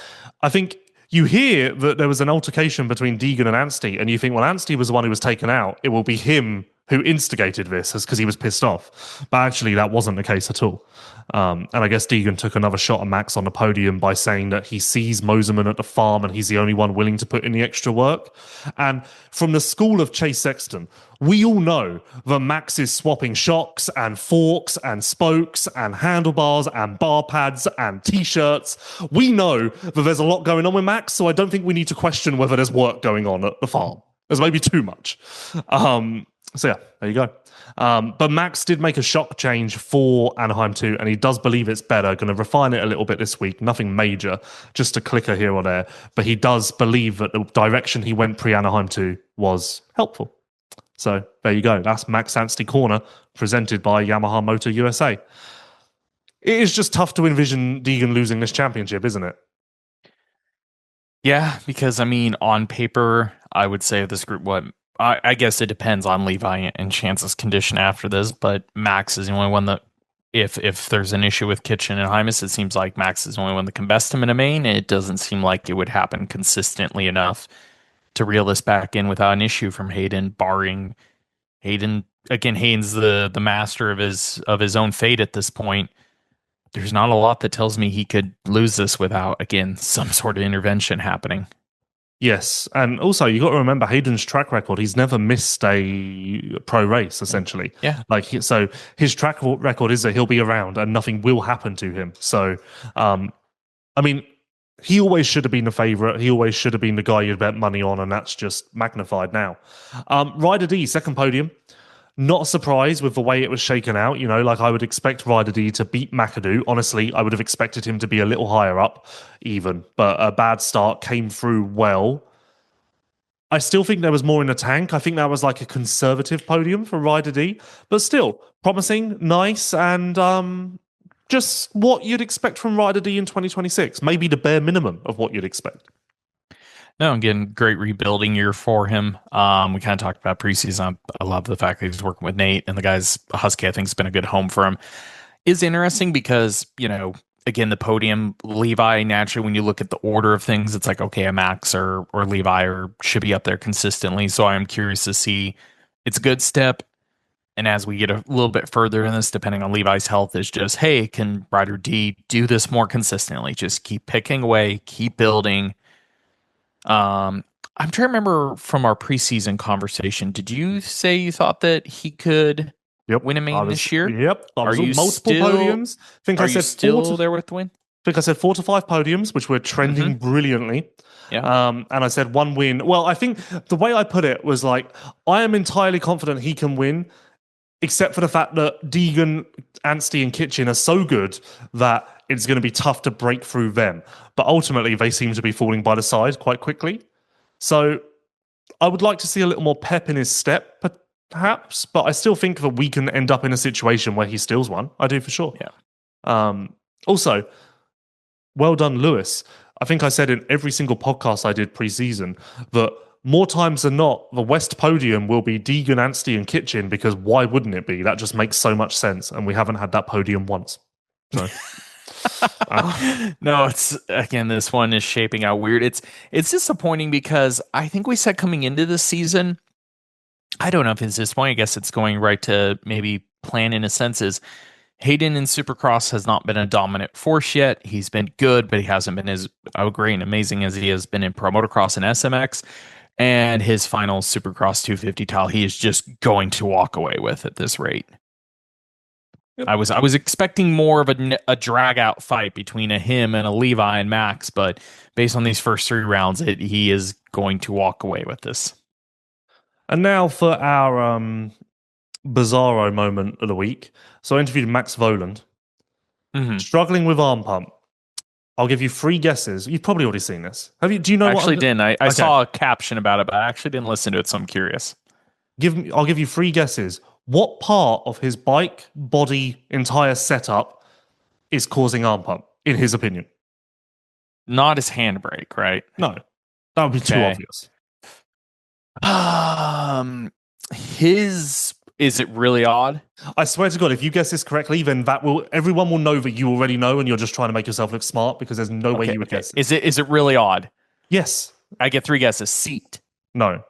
I think you hear that there was an altercation between Deegan and Anstie, and you think, well, Anstie was the one who was taken out. It will be him who instigated this because he was pissed off. But actually, that wasn't the case at all. And I guess Deegan took another shot at Max on the podium by saying that he sees Moserman at the farm and he's the only one willing to put in the extra work. And from the school of Chase Sexton, we all know that Max is swapping shocks and forks and spokes and handlebars and bar pads and T-shirts. We know that there's a lot going on with Max, so I don't think we need to question whether there's work going on at the farm. There's maybe too much. So yeah, there you go. But Max did make a shock change for Anaheim 2, and he does believe it's better. Going to refine it a little bit this week. Nothing major, just a clicker here or there. But he does believe that the direction he went pre-Anaheim 2 was helpful. So there you go. That's Max Anstie Corner, presented by Yamaha Motor USA. It is just tough to envision Deegan losing this championship, isn't it? Yeah, because, I mean, on paper, I would say this group, I guess it depends on Levi and Chance's condition after this, but Max is the only one that, if there's an issue with Kitchen and Hymas, it seems like Max is the only one that can best him in a main. It doesn't seem like it would happen consistently enough to reel this back in without an issue from Hayden, barring Hayden. Again, Hayden's the master of his own fate at this point. There's not a lot that tells me he could lose this without, again, some sort of intervention happening. Yes, and also you got to remember Hayden's track record. He's never missed a pro race, essentially. Yeah. So his track record is that he'll be around and nothing will happen to him. So, I mean, he always should have been the favourite. He always should have been the guy you'd bet money on, and that's just magnified now. Ryder D, second podium. Not surprised with the way it was shaken out. You know, like, I would expect Ryder D to beat McAdoo. Honestly, I would have expected him to be a little higher up even. But a bad start, came through well. I still think there was more in the tank. I think that was like a conservative podium for Ryder D. But still, promising, nice, and just what you'd expect from Rider D in 2026. Maybe the bare minimum of what you'd expect. No, again, great rebuilding year for him. We kind of talked about preseason. I love the fact that he's working with Nate, and the guy's Husky, I think, has been a good home for him. Is interesting because, again, the podium, Levi, naturally, when you look at the order of things, it's like, okay, a Max or Levi should be up there consistently. So I'm curious to see. It's a good step. And as we get a little bit further in this, depending on Levi's health, is just, hey, can Rider D do this more consistently? Just keep picking away, keep building. I'm trying to remember from our preseason conversation. Did you say you thought that he could win a main this year? Yep. I was on multiple podiums. I said still there with the win? I think I said 4 to 5 podiums, which were trending brilliantly. Yeah. And I said 1 win. Well, I think the way I put it was like, I am entirely confident he can win, except for the fact that Deegan, Anstie, and Kitchen are so good that it's going to be tough to break through them. But ultimately, they seem to be falling by the side quite quickly. So I would like to see a little more pep in his step, perhaps. But I still think that we can end up in a situation where he steals one. I do for sure. Yeah. Also, well done, Lewis. I think I said in every single podcast I did preseason that more times than not, the West podium will be Deegan, Anstie, and Kitchen, because why wouldn't it be? That just makes so much sense, and we haven't had that podium once. So, no, it's again, this one is shaping out weird. It's disappointing because I think we said coming into the season, I don't know if it's this point. I guess it's going right to maybe plan in a sense is Hayden in Supercross has not been a dominant force yet. He's been good, but he hasn't been as great and amazing as he has been in Pro Motocross and SMX. And his final Supercross 250 tile, he is just going to walk away with at this rate. Yep. I was expecting more of a drag out fight between him and a Levi and Max, but based on these first 3 rounds, he is going to walk away with this. And now for our bizarro moment of the week. So I interviewed Max Voland, struggling with arm pump. I'll give you 3 guesses. You've probably already seen this. Have you? Do you know? I actually didn't. I saw a caption about it, but I actually didn't listen to it, so I'm curious. I'll give you 3 guesses. What part of his bike, body, entire setup is causing arm pump, in his opinion? Not his handbrake, right? No, that would be too obvious. Is it really odd? I swear to God, if you guess this correctly, then everyone will know that you already know, and you're just trying to make yourself look smart, because there's no way you would guess it. Is it really odd? Yes. I get 3 guesses. Seat. No.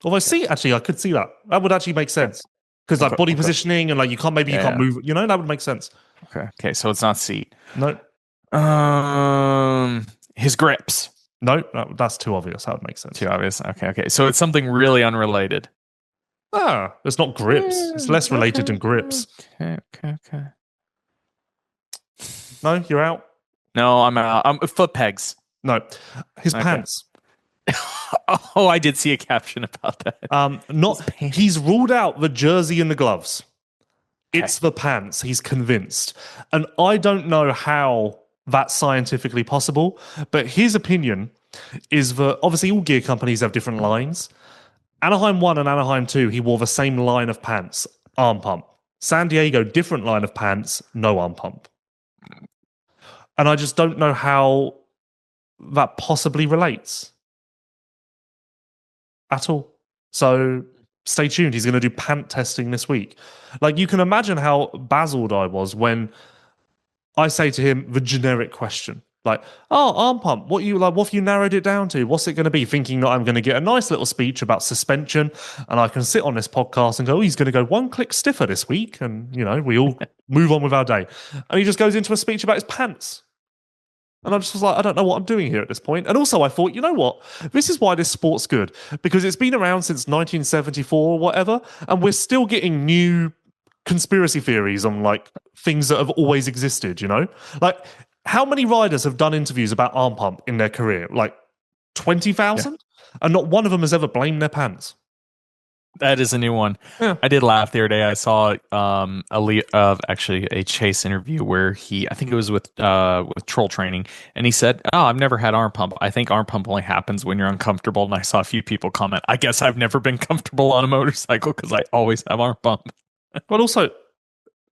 Although seat, actually, I could see that. That would actually make sense. Because like body positioning and like you can't move, that would make sense. Okay, so it's not seat. No. His grips. No, that's too obvious. That would make sense. Too obvious. Okay. So it's something really unrelated. It's not grips. It's less related than grips. Okay. No, you're out? No, I'm out. Foot pegs. No. His pants. Oh, I did see a caption about that. He's ruled out the jersey and the gloves. Okay. It's the pants. He's convinced. And I don't know how that's scientifically possible, but his opinion is that obviously all gear companies have different lines. Anaheim 1 and Anaheim 2, he wore the same line of pants, arm pump. San Diego, different line of pants, no arm pump. And I just don't know how that possibly relates at all. So stay tuned. He's going to do pant testing this week. Like, you can imagine how baffled I was when I say to him the generic question. Like, arm pump, what have you narrowed it down to? What's it going to be? Thinking that I'm going to get a nice little speech about suspension, and I can sit on this podcast and go, he's going to go 1 click stiffer this week, and, we all move on with our day. And he just goes into a speech about his pants. And I'm just like, I don't know what I'm doing here at this point. And also I thought, you know what? This is why this sport's good. Because it's been around since 1974 or whatever, and we're still getting new conspiracy theories on, like, things that have always existed, Like, how many riders have done interviews about arm pump in their career? Like 20,000? Yeah. And not one of them has ever blamed their pants. That is a new one. Yeah. I did laugh the other day. I saw a Chase interview where I think it was with Troll Training, and he said, I've never had arm pump. I think arm pump only happens when you're uncomfortable. And I saw a few people comment, I guess I've never been comfortable on a motorcycle because I always have arm pump. But also,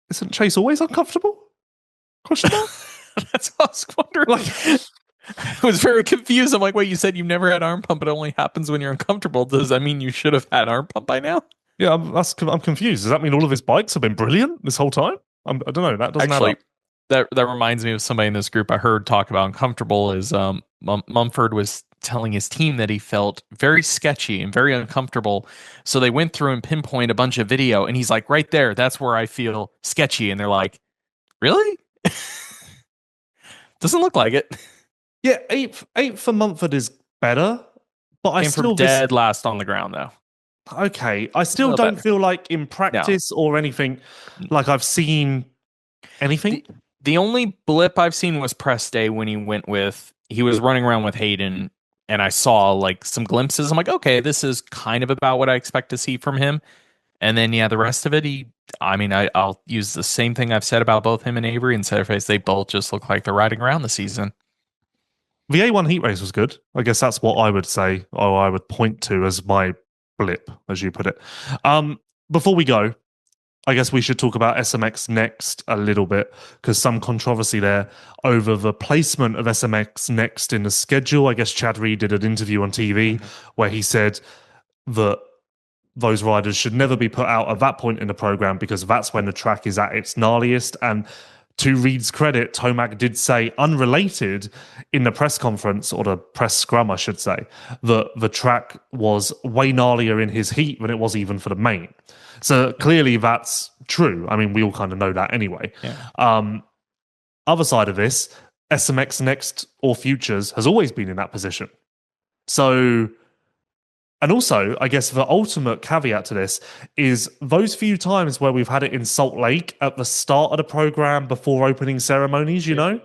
isn't Chase always uncomfortable? Question mark? That's what I was wondering. Like, I was very confused. I'm like, wait, you said you've never had arm pump. It only happens when you're uncomfortable. Does that mean you should have had arm pump by now? yeah, I'm confused. Does that mean all of his bikes have been brilliant this whole time? I don't know. That doesn't add Actually, up. that reminds me of somebody in this group I heard talk about uncomfortable is Mumford was telling his team that he felt very sketchy and very uncomfortable. So they went through and pinpoint a bunch of video, and he's like, right there, that's where I feel sketchy. And they're like, really? Doesn't look like it. Yeah, eighth for Mumford is better, but I Came still from dead last on the ground though. okay. I still don't feel like in practice or anything like I've seen anything. The only blip I've seen was press day when he was running around with Hayden, and I saw like some glimpses. I'm like, okay, this is kind of about what I expect to see from him. And then the rest of it, I'll use the same thing I've said about both him and Avery and Centerface. They both just look like they're riding around the season. The A1 heat race was good. I guess that's what I would say, or I would point to as my blip, as you put it. Before we go, I guess we should talk about SMX Next a little bit, because some controversy there over the placement of SMX Next in the schedule. I guess Chad Reed did an interview on TV where he said that those riders should never be put out at that point in the program because that's when the track is at its gnarliest. And to Reed's credit, Tomac did say, unrelated, in the press conference, or the press scrum, I should say, that the track was way gnarlier in his heat than it was even for the main. So clearly that's true. I mean, we all kind of know that anyway. Yeah. Other side of this, SMX Next or Futures has always been in that position. So, and also, I guess the ultimate caveat to this is those few times where we've had it in Salt Lake at the start of the program before opening ceremonies, you know,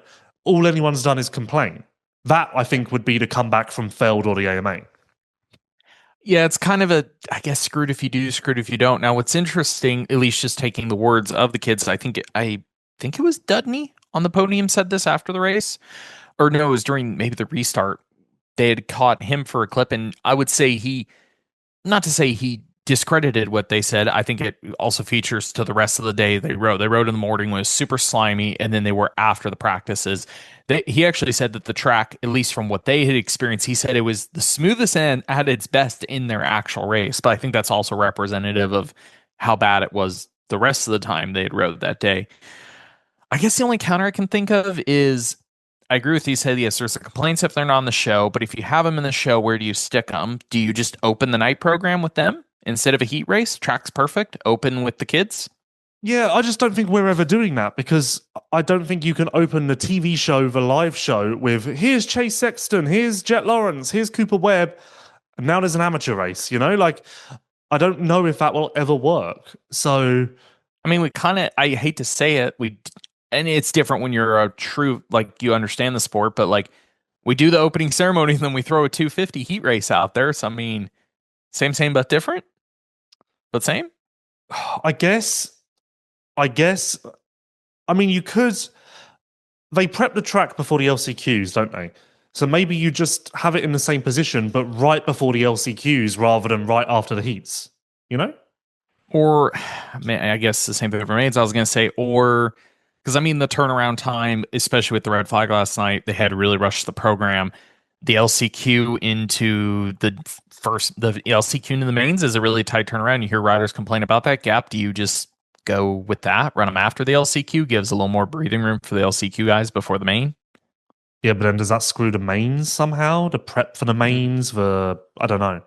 all anyone's done is complain. That, I think, would be the comeback from Feld or the AMA. Yeah, it's kind of I guess, screwed if you do, screwed if you don't. Now, what's interesting, at least just taking the words of the kids, I think it was Dudney on the podium said this after the race. Or no, it was during maybe the restart. They had caught him for a clip, and I would say not to say he discredited what they said. I think it also features to the rest of the day they rode. They rode in the morning, was super slimy, and then they were after the practices. He actually said that the track, at least from what they had experienced, he said it was the smoothest and at its best in their actual race. But I think that's also representative of how bad it was the rest of the time they had rode that day. I guess the only counter I can think of is, I agree with you, said, yes, there's the complaints if they're not on the show, but if you have them in the show, where do you stick them? Do you just open the night program with them instead of a heat race? Track's perfect, open with the kids? Yeah, I just don't think we're ever doing that, because I don't think you can open the TV show, the live show, with here's Chase Sexton, here's Jet Lawrence, here's Cooper Webb, and now there's an amateur race, you know? Like, I don't know if that will ever work. So, I mean, we kind of, I hate to say it, and it's different when you're a true, like, you understand the sport, but like, we do the opening ceremony and then we throw a 250 heat race out there. So, I mean, same, but different, but same. I guess, I mean, you could, they prep the track before the LCQs, don't they? So maybe you just have it in the same position, but right before the LCQs rather than right after the heats, you know? Or, I guess the same thing remains. I was going to say, or, because I mean, the turnaround time, especially with the red flag last night, they had to really rush the program. The LCQ into the LCQ into the mains is a really tight turnaround. You hear riders complain about that gap. Do you just go with that, run them after the LCQ, gives a little more breathing room for the LCQ guys before the main? Yeah, but then does that screw the mains somehow? The prep for the mains, I don't know.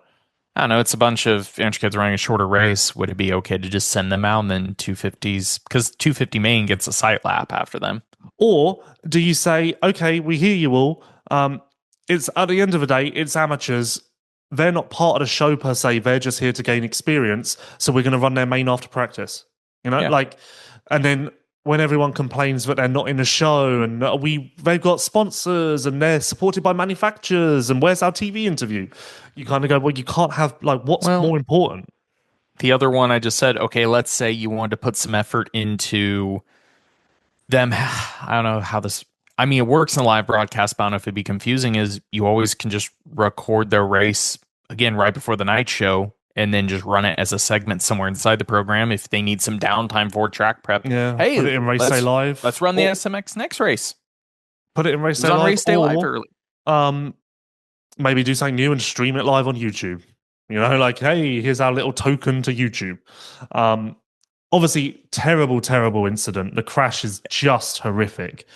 I don't know. It's a bunch of amateur kids running a shorter race. Would it be okay to just send them out and then 250s? Because 250 main gets a sight lap after them. Or do you say, okay, we hear you all. It's at the end of the day, it's amateurs. They're not part of the show per se. They're just here to gain experience. So we're going to run their main after practice. You know, and then when everyone complains that they're not in the show and they've got sponsors and they're supported by manufacturers and where's our TV interview? You kind of go, well, you can't have, like, what's more important? The other one I just said, okay, let's say you wanted to put some effort into them. I don't know how this, I mean, it works in a live broadcast, but I don't know if it'd be confusing, is you always can just record their race again right before the night show and then just run it as a segment somewhere inside the program if they need some downtime for track prep. Yeah, Hey, put it in race day live. Let's run the SMX Next race. Put it in race It was day on live. race day live early. Maybe do something new and stream it live on YouTube. You know, like, hey, here's our little token to YouTube. Obviously, terrible incident. The crash is just horrific.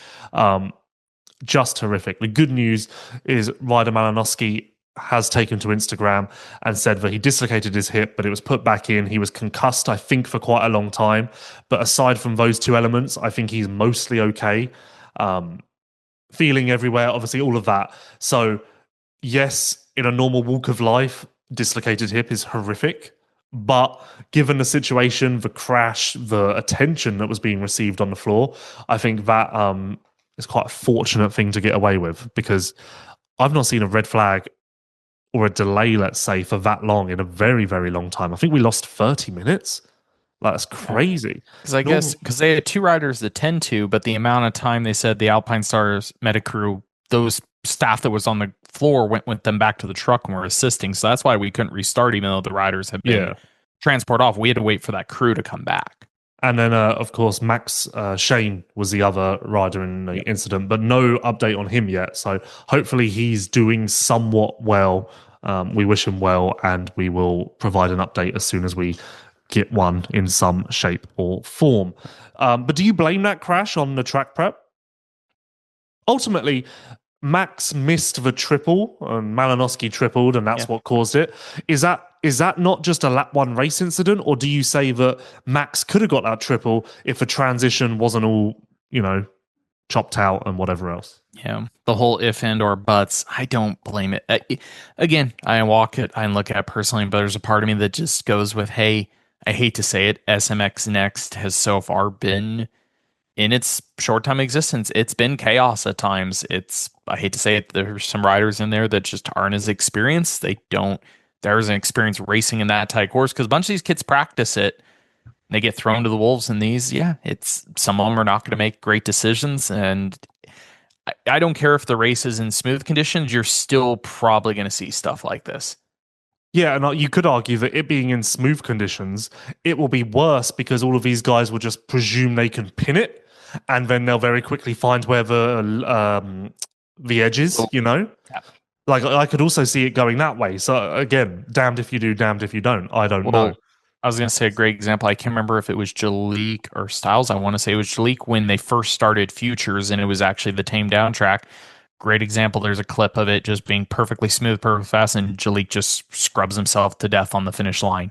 Just horrific. The good news is Ryder Malinowski has taken to Instagram and said that he dislocated his hip, but it was put back in. He was concussed, I think, for quite a long time. But aside from those two elements, I think he's mostly okay. Feeling everywhere, obviously, all of that. So, yes, in a normal walk of life, dislocated hip is horrific. But given the situation, the crash, the attention that was being received on the floor, I think that is quite a fortunate thing to get away with, because I've not seen a red flag or a delay, let's say, for that long in a very, very long time. I think we lost 30 minutes. Like, that's crazy. Because they had two riders that tend to, but the amount of time they said the Alpine Stars medic crew, those staff that was on the floor went with them back to the truck and were assisting. So that's why we couldn't restart, even though the riders had been transported off. We had to wait for that crew to come back. And then, of course, Max Shane was the other rider in the incident, but no update on him yet. So hopefully he's doing somewhat well. We wish him well, and we will provide an update as soon as we get one in some shape or form. But do you blame that crash on the track prep? Ultimately, Max missed the triple, and Malinowski tripled, and that's what caused it. Is that not just a lap one race incident, or do you say that Max could have got that triple if the transition wasn't all, chopped out and whatever else? Yeah, the whole if and or buts, I don't blame it. Again, I walk it, I look at it personally, but there's a part of me that just goes with, hey, I hate to say it, SMX Next has so far been, in its short time existence, it's been chaos at times. I hate to say it, there's some riders in there that just aren't as experienced. There's an experience racing in that type course, because a bunch of these kids practice it. They get thrown to the wolves in these. Yeah, some of them are not going to make great decisions. And I don't care if the race is in smooth conditions, you're still probably going to see stuff like this. Yeah, and you could argue that it being in smooth conditions, it will be worse because all of these guys will just presume they can pin it, and then they'll very quickly find where the edge is, Yeah. Like, I could also see it going that way. So again, damned if you do, damned if you don't. I don't know. I was going to say a great example. I can't remember if it was Jalik or Styles. I want to say it was Jalik when they first started Futures, and it was actually the tame down track. Great example. There's a clip of it just being perfectly smooth, perfect fast, and Jalik just scrubs himself to death on the finish line.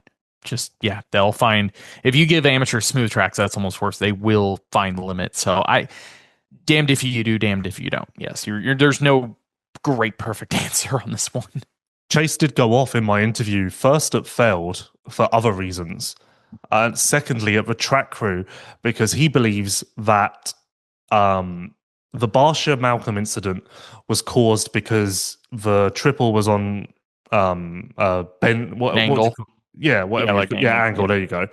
They'll find, if you give amateur smooth tracks, that's almost worse. They will find the limit. So damned if you do, damned if you don't. Yes, there's no great perfect answer on this one. Chase did go off in my interview, first at Feld for other reasons, and secondly at the track crew, because he believes that the Barsha Malcolm incident was caused because the triple was on angle. Angle. There you go.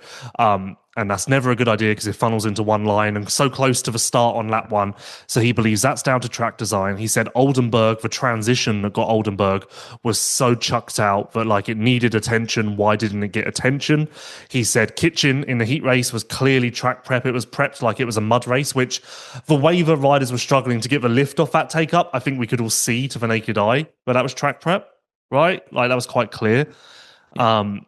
And that's never a good idea because it funnels into one line and so close to the start on lap one. So he believes that's down to track design. He said Oldenburg, the transition that got Oldenburg was so chucked out that it needed attention. Why didn't it get attention? He said Kitchen in the heat race was clearly track prep. It was prepped like it was a mud race, which the way the riders were struggling to get the lift off that take up, I think we could all see to the naked eye, but that was track prep, right? That was quite clear. I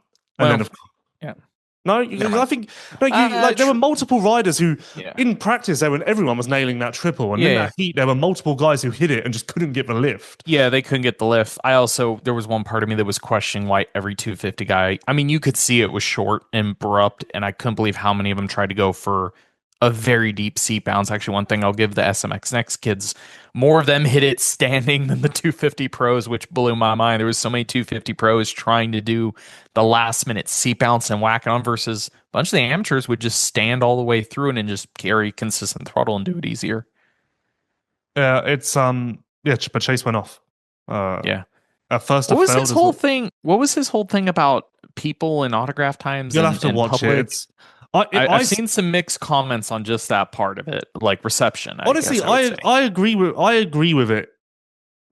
think there were multiple riders who, in practice, everyone was nailing that triple, and in that heat, there were multiple guys who hit it and just couldn't get the lift. Yeah, they couldn't get the lift. There was one part of me that was questioning why every 250 guy. I mean, you could see it was short and abrupt, and I couldn't believe how many of them tried to go for a very deep seat bounce. Actually, one thing I'll give the SMX Next kids, more of them hit it standing than the 250 pros, which blew my mind. There was so many 250 pros trying to do the last minute seat bounce and whack it on, versus a bunch of the amateurs would just stand all the way through it and just carry consistent throttle and do it easier. Yeah, but Chase went off. At first, what was his whole thing? What was his whole thing about people and autograph times? You'll have to watch public? It. I've seen some mixed comments on just that part of it, like reception. Honestly, I agree with it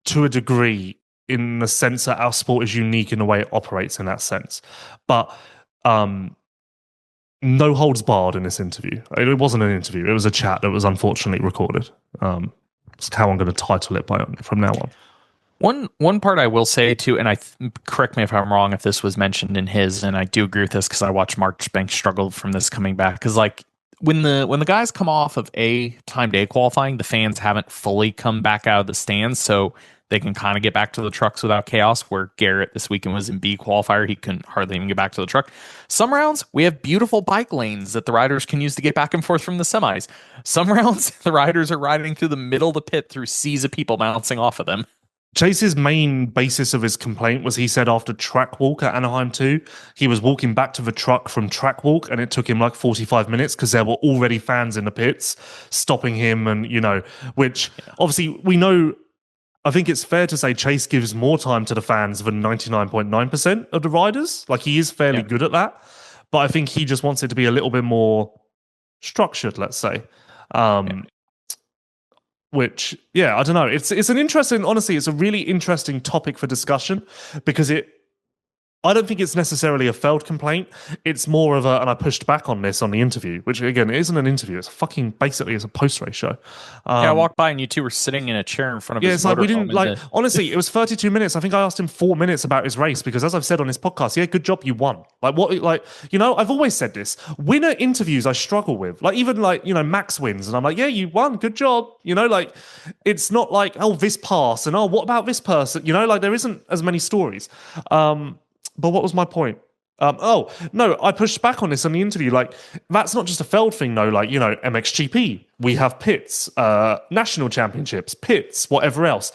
to a degree. in the sense that our sport is unique in the way it operates in that sense. But no holds barred in this interview. It wasn't an interview. It was a chat that was unfortunately recorded. That's how I'm going to title it from now on. One part I will say too, and correct me if I'm wrong if this was mentioned in his, and I do agree with this because I watched Marchbanks struggle from this coming back. Because like when the guys come off of timed A qualifying, the fans haven't fully come back out of the stands, so they can kind of get back to the trucks without chaos. Where Garrett this weekend was in B qualifier, he couldn't hardly even get back to the truck. Some rounds we have beautiful bike lanes that the riders can use to get back and forth from the semis. Some rounds the riders are riding through the middle of the pit through seas of people bouncing off of them. Chase's main basis of his complaint was he said after track walk at Anaheim 2, he was walking back to the truck from track walk and it took him like 45 minutes because there were already fans in the pits stopping him and, which obviously we know, I think it's fair to say Chase gives more time to the fans than 99.9% of the riders. Like he is fairly good at that, but I think he just wants it to be a little bit more structured, let's say. Which, I don't know. It's an interesting, honestly, it's a really interesting topic for discussion because I don't think it's necessarily a failed complaint. It's more of and I pushed back on this on the interview, which again, it isn't an interview. It's basically it's a post-race show. I walked by and you two were sitting in a chair in front of his it's like we didn't honestly, it was 32 minutes. I think I asked him 4 minutes about his race because as I've said on this podcast, good job you won. I've always said this. Winner interviews I struggle with. Even Max wins and I'm like, yeah, you won, good job. It's not like, oh, this pass and oh, what about this person? There isn't as many stories. But what was my point? I pushed back on this on the interview. That's not just a failed thing, though. MXGP, we have pits, national championships, pits, whatever else.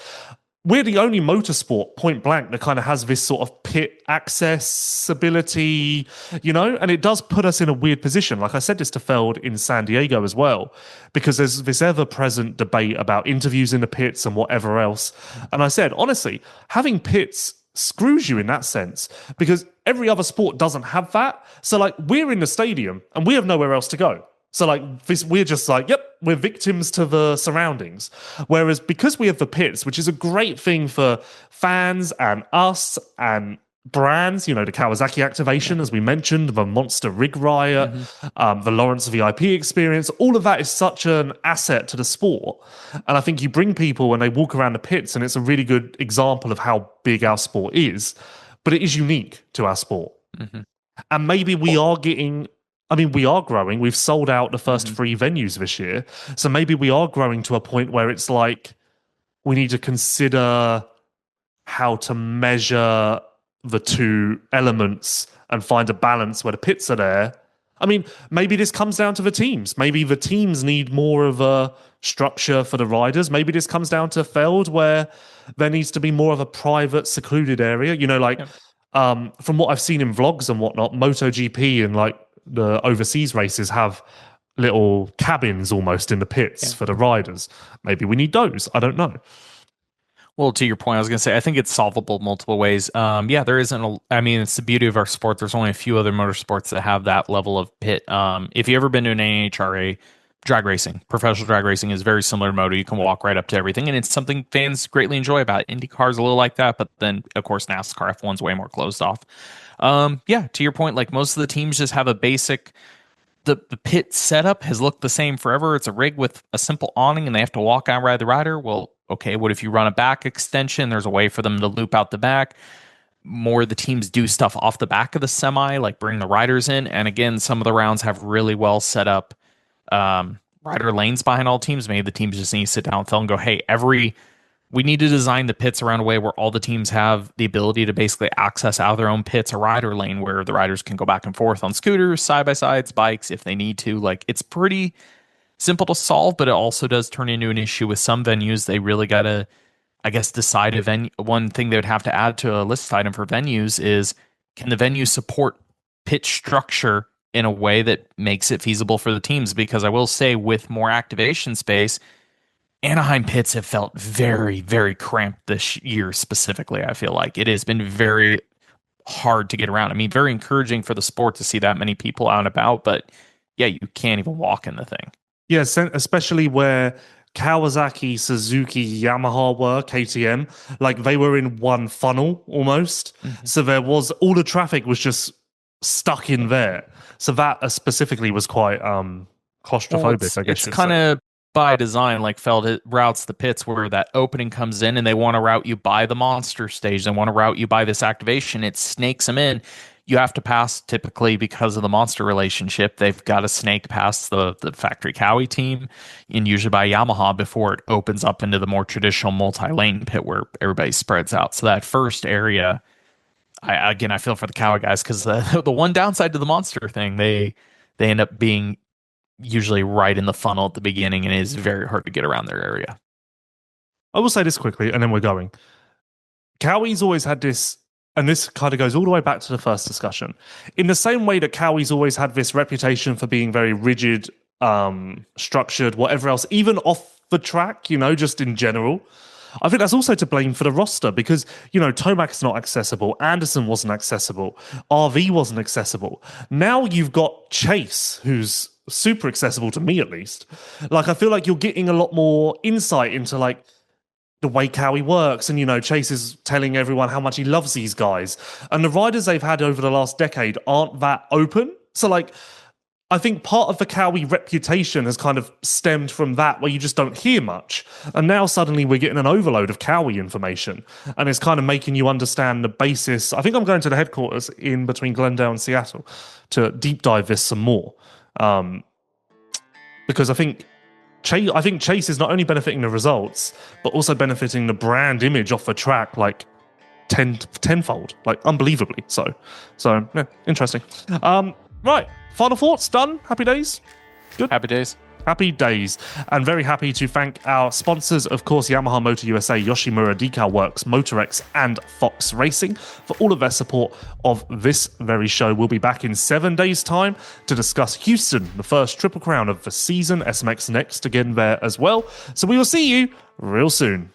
We're the only motorsport, point blank, that kind of has this sort of pit accessibility, and it does put us in a weird position. Like I said this to Feld in San Diego as well, because there's this ever-present debate about interviews in the pits and whatever else. And I said, honestly, having pits screws you in that sense because every other sport doesn't have that. So we're in the stadium and we have nowhere else to go. So we're just we're victims to the surroundings. Whereas because we have the pits, which is a great thing for fans and us and brands, the Kawasaki activation, as we mentioned, the Monster Rig Riot, the Lawrence VIP experience, all of that is such an asset to the sport. And I think you bring people when they walk around the pits, and it's a really good example of how big our sport is, but it is unique to our sport. Mm-hmm. And maybe we are growing. We've sold out the first 3 venues this year. So maybe we are growing to a point where it's we need to consider how to measure the two elements and find a balance where the pits are there. Maybe this comes down to the teams. Maybe the teams need more of a structure for the riders. Maybe this comes down to Feld where there needs to be more of a private, secluded area. From what I've seen in vlogs and whatnot, MotoGP and the overseas races have little cabins almost in the pits for the riders. Maybe we need those. I don't know. Well, to your point, I was going to say, I think it's solvable multiple ways. There isn't, it's the beauty of our sport. There's only a few other motorsports that have that level of pit. If you've ever been to an NHRA drag racing, professional drag racing is very similar to moto. You can walk right up to everything, and it's something fans greatly enjoy about it. IndyCar's a little like that, but then, of course, NASCAR F1's way more closed off. To your point, most of the teams just have a basic... The pit setup has looked the same forever. It's a rig with a simple awning, and they have to walk out ride the rider. Well, okay, what if you run a back extension? There's a way for them to loop out the back. More of the teams do stuff off the back of the semi, like bring the riders in. And again, some of the rounds have really well set up rider lanes behind all teams. Maybe the teams just need to sit down with Phil and go, hey, we need to design the pits around a way where all the teams have the ability to basically access out of their own pits a rider lane where the riders can go back and forth on scooters, side-by-sides, bikes if they need to. It's pretty simple to solve, but it also does turn into an issue with some venues. They really got to, decide a venue. One thing they would have to add to a list item for venues is, can the venue support pit structure in a way that makes it feasible for the teams? Because I will say, with more activation space, Anaheim pits have felt very, very cramped this year specifically. I feel like it has been very hard to get around. Very encouraging for the sport to see that many people out and about, but you can't even walk in the thing. Yes, especially where Kawasaki, Suzuki, Yamaha were, KTM. Like, they were in one funnel almost. So there was, all the traffic was just stuck in there. So that specifically was quite claustrophobic, I guess. It's kind of by design, like Feld, it routes the pits where that opening comes in and they want to route you by the monster stage. They want to route you by this activation. It snakes them in. You have to pass, typically because of the monster relationship, they've got to snake past the factory Cowie team, and usually by Yamaha, before it opens up into the more traditional multi-lane pit where everybody spreads out. So that first area, I feel for the Cowie guys, because the one downside to the monster thing, they end up being usually right in the funnel at the beginning, and it is very hard to get around their area. I will say this quickly, and then we're going. Cowie's always had this, and this kind of goes all the way back to the first discussion. In the same way that Cowie's always had this reputation for being very rigid, structured, whatever else, even off the track, just in general. I think that's also to blame for the roster because, Tomac's not accessible. Anderson wasn't accessible. RV wasn't accessible. Now you've got Chase, who's super accessible to me, at least. Like, I feel like you're getting a lot more insight into, like, the way Cowie works, and Chase is telling everyone how much he loves these guys, and the riders they've had over the last decade aren't that open. So, like, I think part of the Cowie reputation has kind of stemmed from that, where you just don't hear much, and now suddenly we're getting an overload of Cowie information, and it's kind of making you understand the basis. I think I'm going to the headquarters in between Glendale and Seattle to deep dive this some more, because I think Chase is not only benefiting the results, but also benefiting the brand image off the track, like tenfold, like unbelievably so. So, yeah, interesting. Right, final thoughts, done? Happy days? Good? Happy days. Happy days. And very happy to thank our sponsors, of course, Yamaha Motor USA, Yoshimura, DeCal Works, Motorex, and Fox Racing for all of their support of this very show. We'll be back in 7 days' time to discuss Houston, the first Triple Crown of the season, SMX Next again there as well. So we will see you real soon.